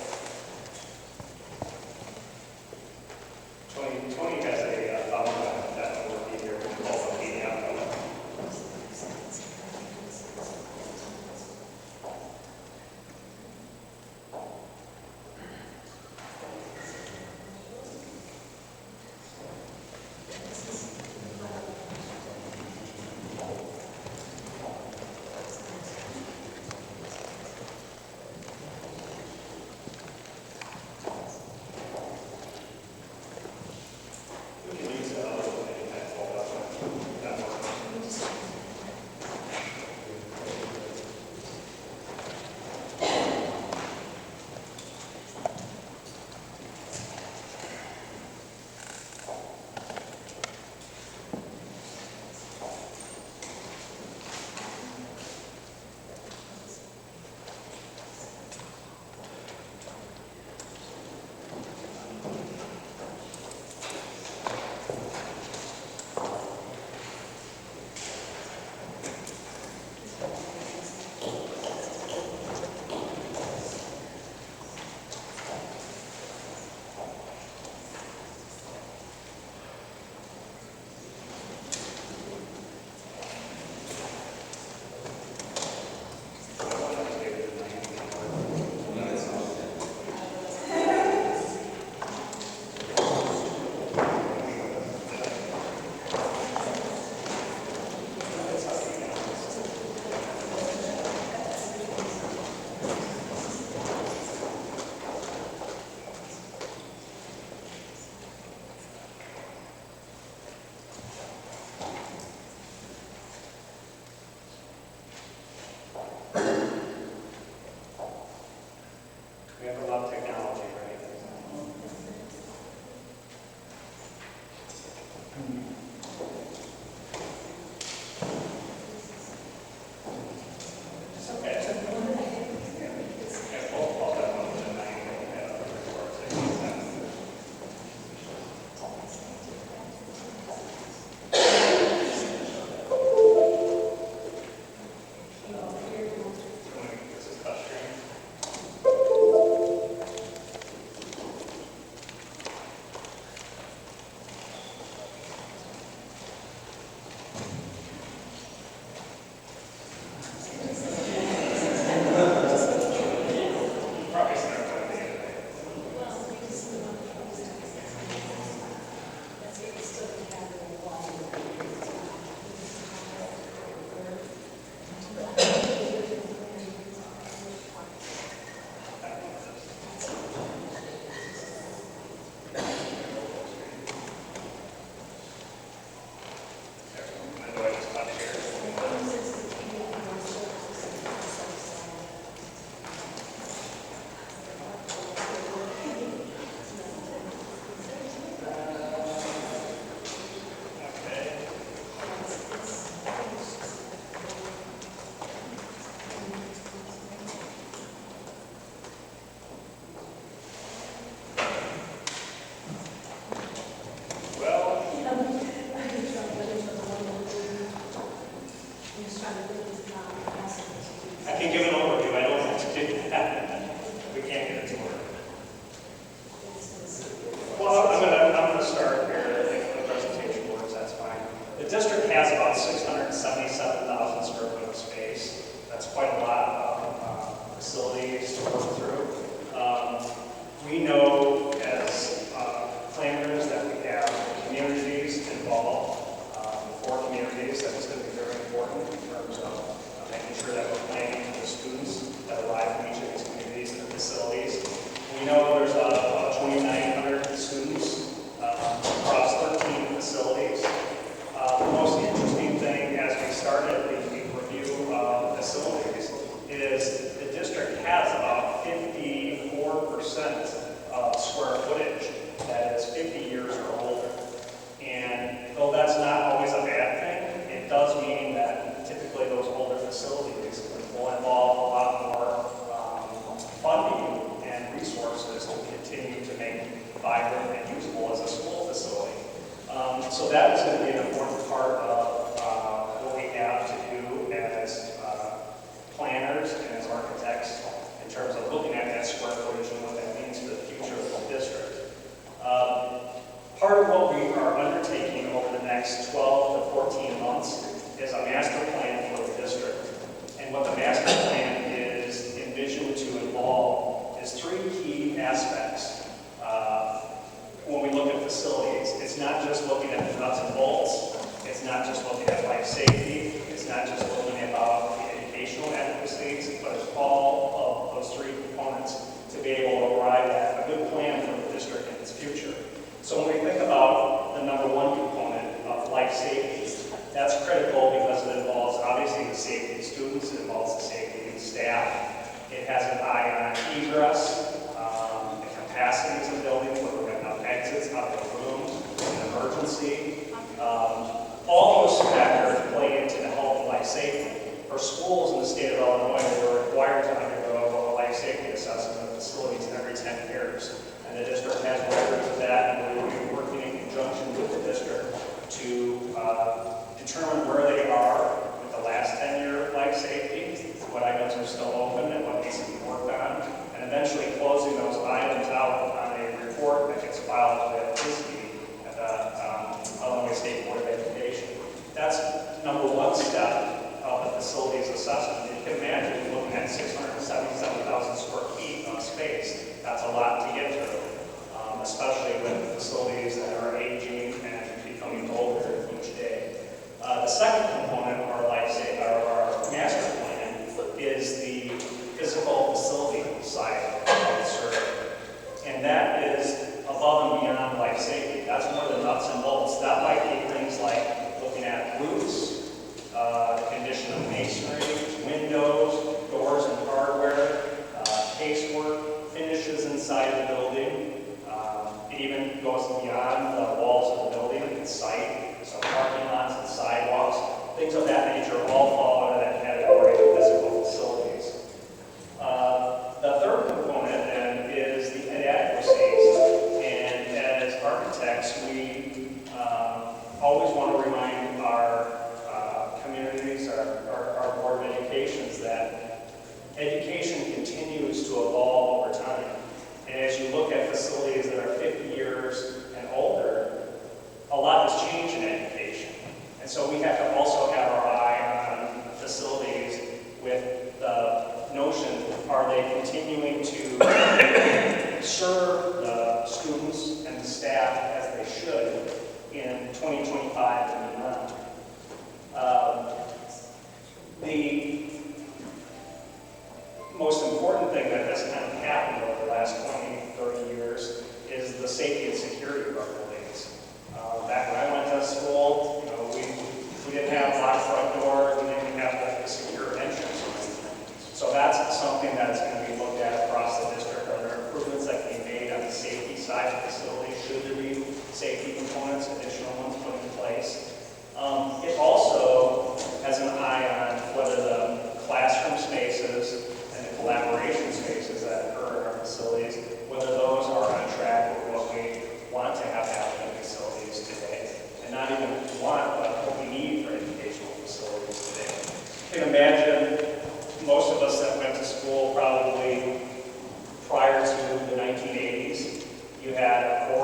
We know as planners that we have communities involved, 4 communities, that is going to be very important in terms of making sure that we're planning for the students that arrive from each of these communities and the facilities. We know there's about 2,900 students across 13 facilities. The most interesting thing as we started the review of facilities is the district has about 54% of square footage that is 50 years or older. And though that's not always a bad thing, it does mean that typically those older facilities will involve a lot more funding and resources to continue to make vibrant and usable as a school facility. So that is going to be an important part of what we have to do as planners and as architects in terms of looking at that square footage and what that means for the future of the district. Part of what we are undertaking over the next 12 to 14 months is a master plan for the district. And what the master plan is envisioned to involve is 3 key aspects. When we look at facilities, it's not just looking at the nuts and bolts, it's not just looking at life safety, it's not just looking about the educational adequacies, but it's all of those 3 components to be able to arrive at a good plan for the district and its future. So when we think about the number 1 component of life safety, that's critical because it involves obviously the safety of students, it involves the safety of the staff, it has an eye on egress, the capacities of buildings, whether we have enough exits out of the rooms, an emergency. All those factors play into the health and life safety. For schools in the state of Illinois, they're required to undergo a life safety assessment of facilities every 10 years. And the district has records of that, and we'll be working in conjunction with the district to determine where they are with the last 10-year life safety, what items are still open and what needs to be worked on, and eventually closing those items out on a report that gets filed with ISBE at the Illinois State Board of Education. That's number 1 step of the facilities assessment. You can imagine looking at 677,000 square feet of space. That's a lot to get through, especially with facilities that are aging and becoming older each day. The second component of our our master plan is the physical facility side of the survey. And that is above and beyond life safety. That's more the nuts and bolts. That might be things like looking at roofs, the condition of masonry, windows, doors and hardware, casework, finishes inside the building. It even goes beyond the walls of the building and site, so parking lots and sidewalks, things of that nature all fall under that category of physical facilities. The third component then is the inadequacies, and as architects, we always want to remind our communities, our Board of Educations, that education continues to evolve over time. And as you look at facilities that are 50 years and older, a lot has changed in education. And so we have to also have our eye on facilities with the notion, are they continuing to serve the students and the staff as they should in 2025 and beyond? The most important thing that has kind of happened over the last 20, 30 years is the safety and security of our buildings. Back when I went to school, we didn't have locked front doors, we didn't have a secure entrance or anything. So that's something that's going to be looked at across the district. Are there improvements that can be made on the safety side of the facility? Should there be safety components, additional ones put in place? It also has an eye on whether the classroom spaces and the collaboration spaces that occur in our facilities, whether those are on track with what we want to have happen in facilities today. And not even want, but what we need for educational facilities today. You can imagine most of us that went to school probably prior to the 1980s, you had a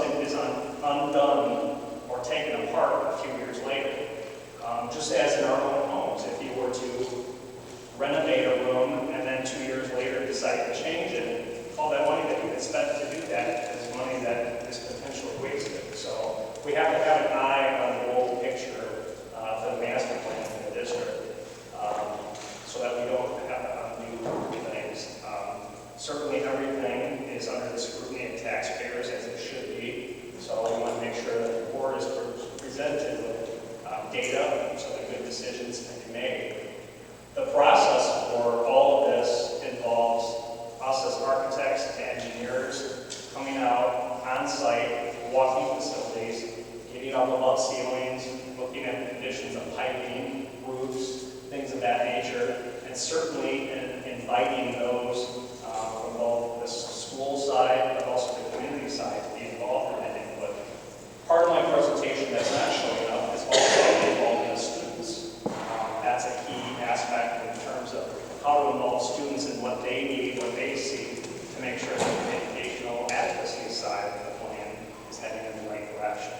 something is undone or taken apart a few years later. Just as in our own homes, if you were to renovate a room and then 2 years later decide to change it, all that money that you had spent to do that is money that is potentially wasted. So we have to have an eye on the whole picture for the master plan in the district, so that we don't have to undo things. Certainly everything is under the scrutiny of taxpayers, as it should be, so we want to make sure that the board is presented with data so that good decisions can be made. The process for all of this involves us as architects and engineers coming out on site, walking facilities, getting on the vault ceilings, looking at the conditions of piping, roofs, things of that nature, and certainly inviting those from both the school side but also the community side to be involved in that input. Part of my presentation that's not showing up is also involving the students. That's a key aspect in terms of how to involve students in what they need, what they see, to make sure that the educational advocacy side of the plan is heading in the right direction.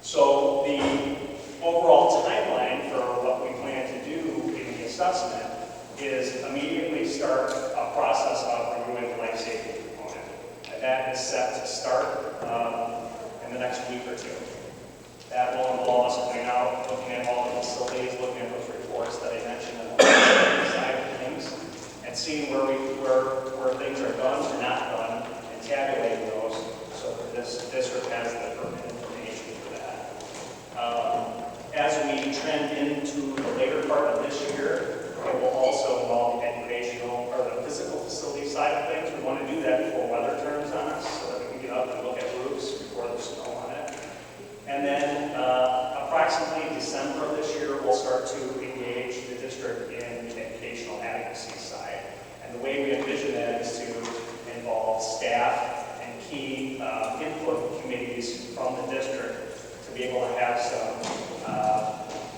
So the overall timeline for what we plan to do in the assessment is immediately start a process of reviewing the life safety component. And that is set to start in the next week or two. That will involve us going out, looking at all the facilities, looking at those reports that I mentioned on the side of things, and seeing where things are done or not done, and tabulating those so that this district has the pertinent information for that. As we trend into the later part of this year, it will also involve the educational or the physical facility side of things. We want to do that before weather turns on us so that we can get up and look at roofs before there's snow on it. And then approximately December of this year, we'll start to engage the district in the educational advocacy side. And the way we envision that is to involve staff and key input committees from the district to be able to have some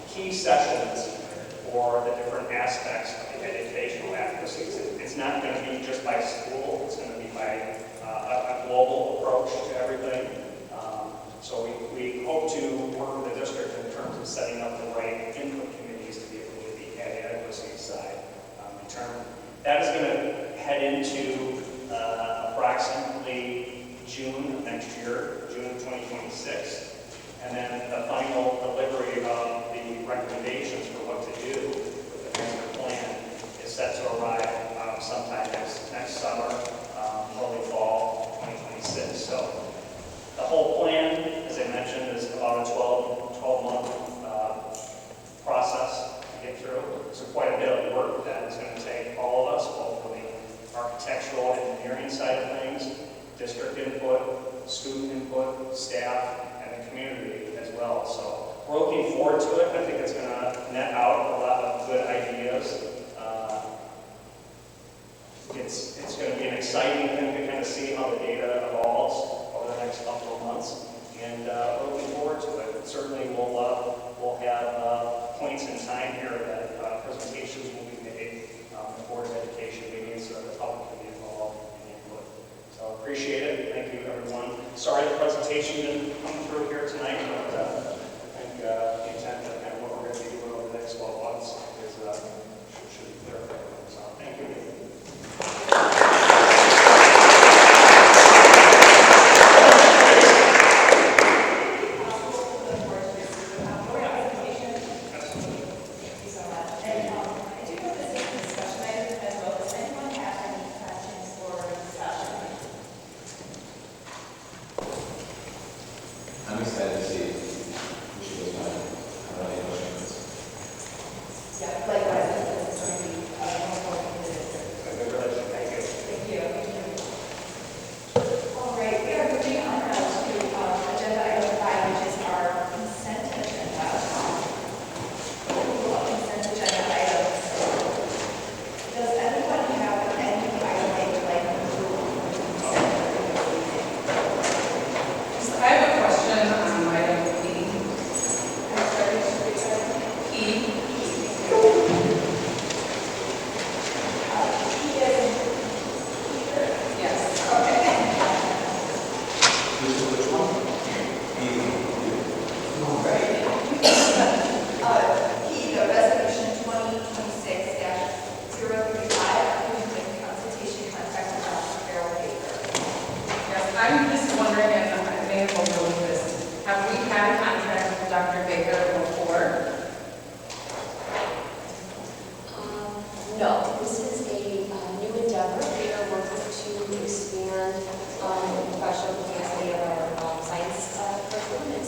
key sessions for the different aspects of the educational advocacy. It's not going to be just by school, it's going to be by a global approach to everything. So we hope to work with the district in terms of setting up the right input committees to be able to get the advocacy side determined. That is going to head into approximately June of next year, June of 2026. And then the final delivery of the recommendations for what to do with the master plan is set to arrive sometime next summer, early fall 2026. So the whole plan, as I mentioned, is about a 12-month process to get through. So quite a bit of work that is going to take all of us, both from the architectural engineering side of things, district input, student input, staff, and the community as well. So we're looking forward to it. I think it's going to net out a lot of good ideas. It's going to be an exciting thing to kind of see how the data evolves over the next couple of months, and we're looking forward to it. Certainly we'll have points in time here that presentations will be made, the Board of Education meetings, so the public can be involved in input. So appreciate it. Thank you, everyone. Sorry the presentation didn't come through here tonight, but I think the intent of kind of what we're going to be doing over the next 12 months is should be clear for everyone. So thank you. I'm excited to see which of those I don't know any questions. Yeah, likewise, I think this is going to be more important for the district. Thank you. Thank you. All right, we are moving on now to agenda item 5, which is our consent agenda. Approval of consent agenda items. Does anyone have any item they would like to approve? I have a question on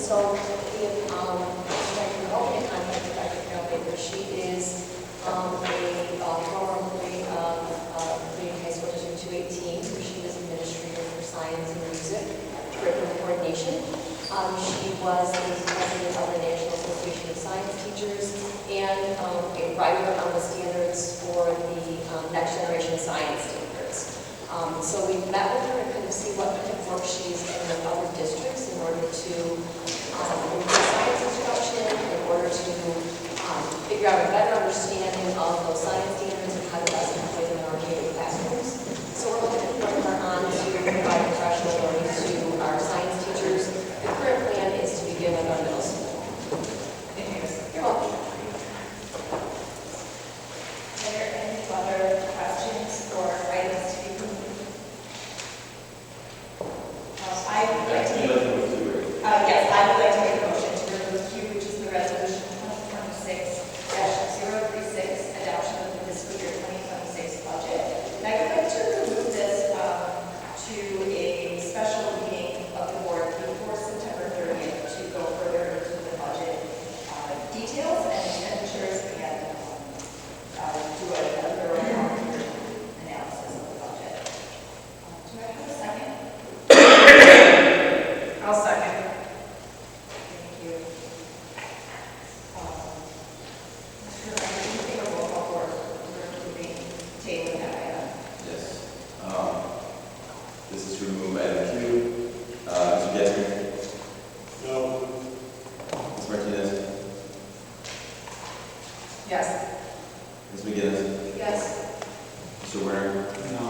So we have, Dr. Hope in contact with Dr. Carol Baker. She is a former employee of Green High School District 218, where she was administrator for science and music, curriculum coordination. She was the president of the National Association of Science Teachers and a writer on the standards for the next generation science standards. So we met with her to kind of see what kind of work she's done in other districts in order to improve science instruction, in order to figure out a better understanding of those science standards and how to best employ them in our K classrooms. So we're looking to bring her on to provide professional learning to our science teachers. The current plan is to begin with our middle school. You're welcome. Are there any other questions or items to be removed? I would like to make, yes, I would like to make a motion to remove Q, which is the resolution 2026-036, adoption of the fiscal year 2026 budget. And I would like to remove this to a special meeting of the board before September 30th to go further into the budget details and expenditures and do a thorough analysis of the budget. Do I have a second? I'll second. Thank you. Mr. Ryan, can you take a roll call for approving tabling that item? Yes. This is to remove item Q. Mr. Getzner? No. Ms. Martinez? Yes. Ms. McGinnis? Yes. Mr. Werner? No.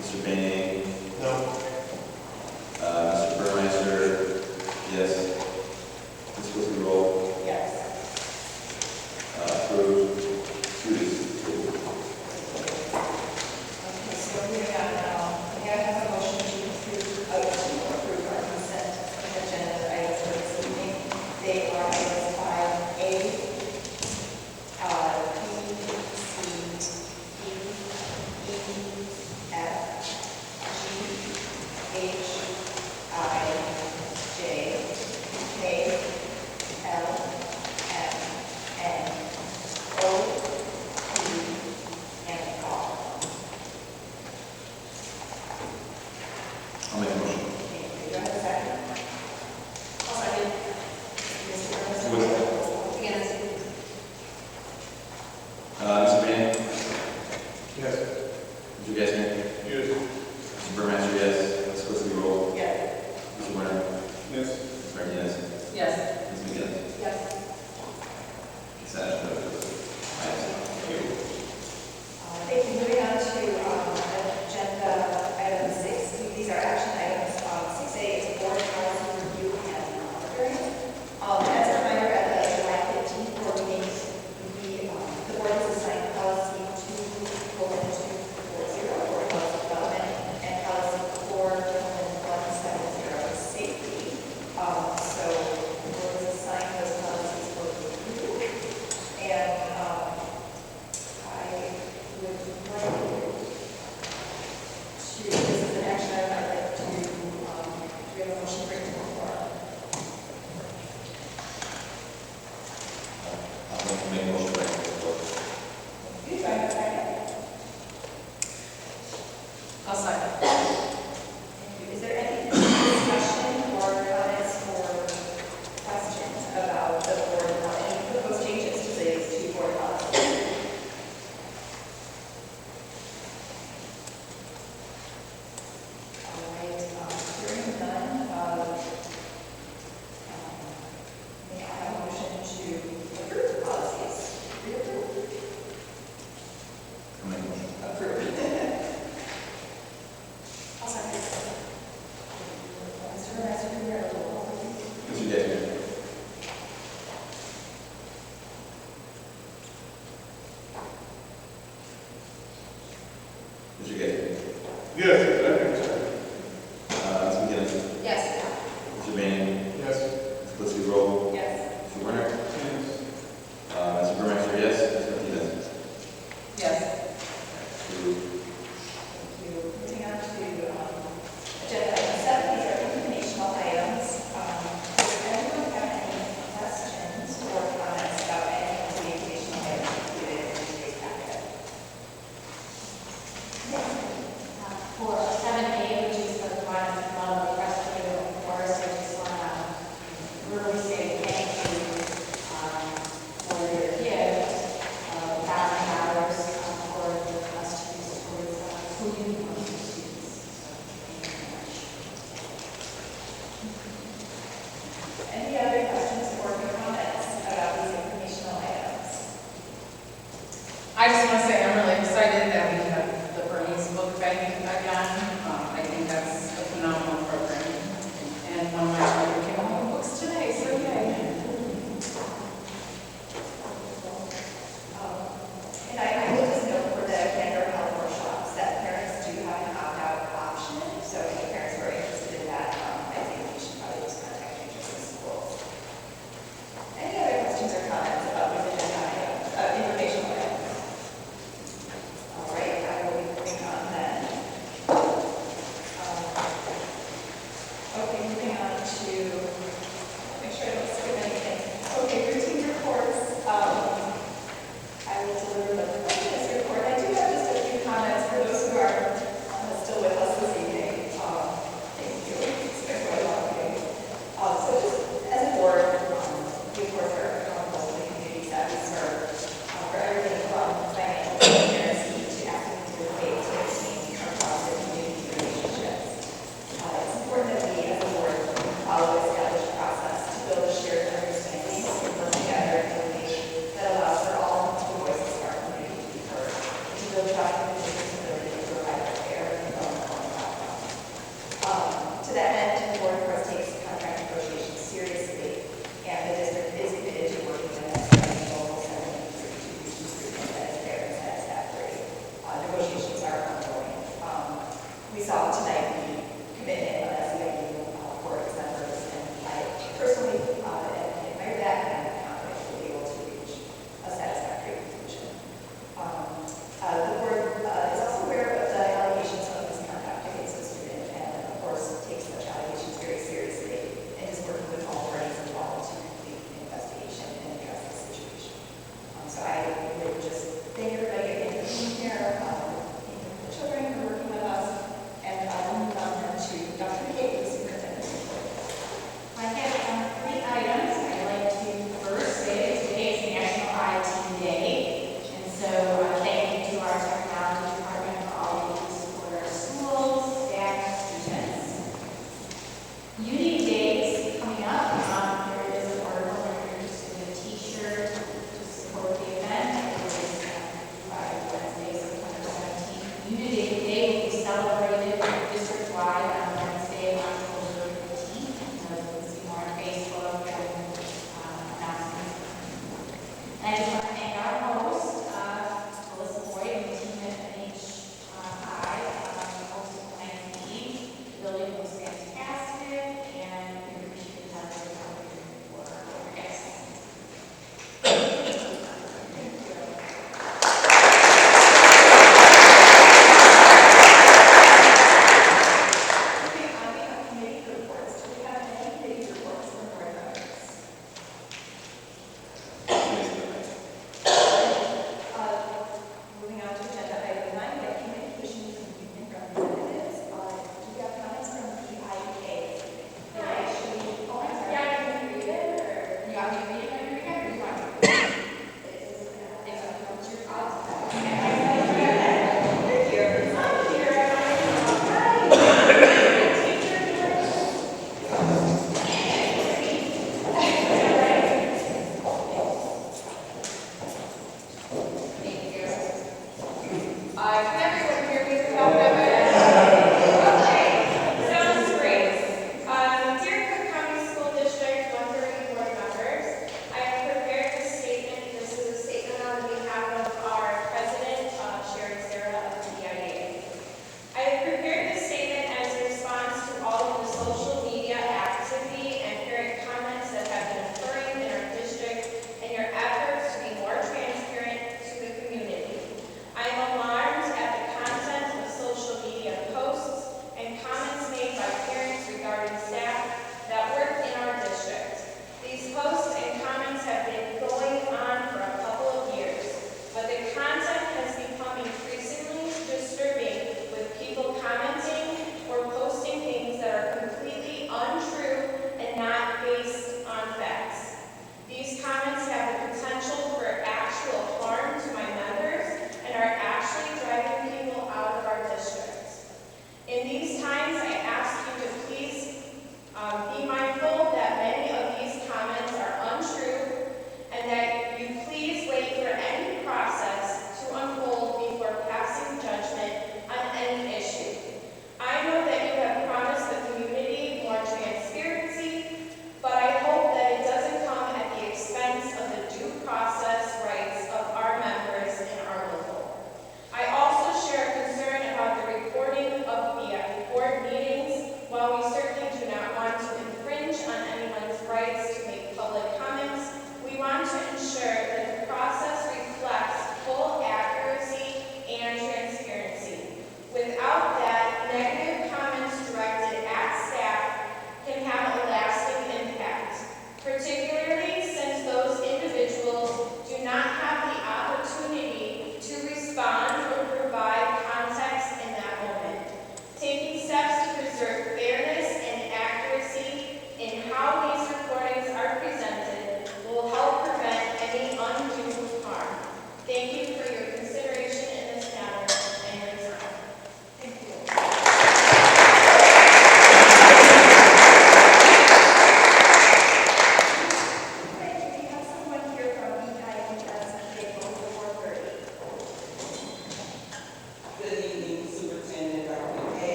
Mr. Payne? No. Mr. Burmeister? Yes. Ms. Wilson Roll? Yes. Approved. Students? Okay, so we have a motion to approve our consent agenda items for this evening. They are items 5A, B, C, D, E, F, G, H, I, J, K, L, M, N, O, P, and R. I'll make a motion. Do I have a second? I'll second. Mr. Yes. Mr. Payne? Yes. Mr. Getzner? Yes. Mr. Burmeister, yes. Ms. Wilson Roll? Yes. Mr. Werner? Yes. Ms. Martinez? Yes. Ms. McGinnis? Yes. Consent agenda. Thank you. Moving on to agenda item 6. These are action items. 6A is board policy review and monitoring. As a reminder, at the July 15th board meeting, the board has assigned policy 2:240, board policy development, and policy 4:170, safety. So the board has assigned those policies for review. And I would like to, this is an action item I'd like to, do we have a motion for it to move forward? I'll make a motion for it. Do I have a second? I'll second. Thank you. Is there any discussion or comments or questions about the board, any proposed changes to the board policy? All right, hearing none, may I have a motion to approve the policies? Reapprove. I'll make a motion. Approved. I'll second. Mr. Professor, can we have a roll call, please? Mr. Getzner?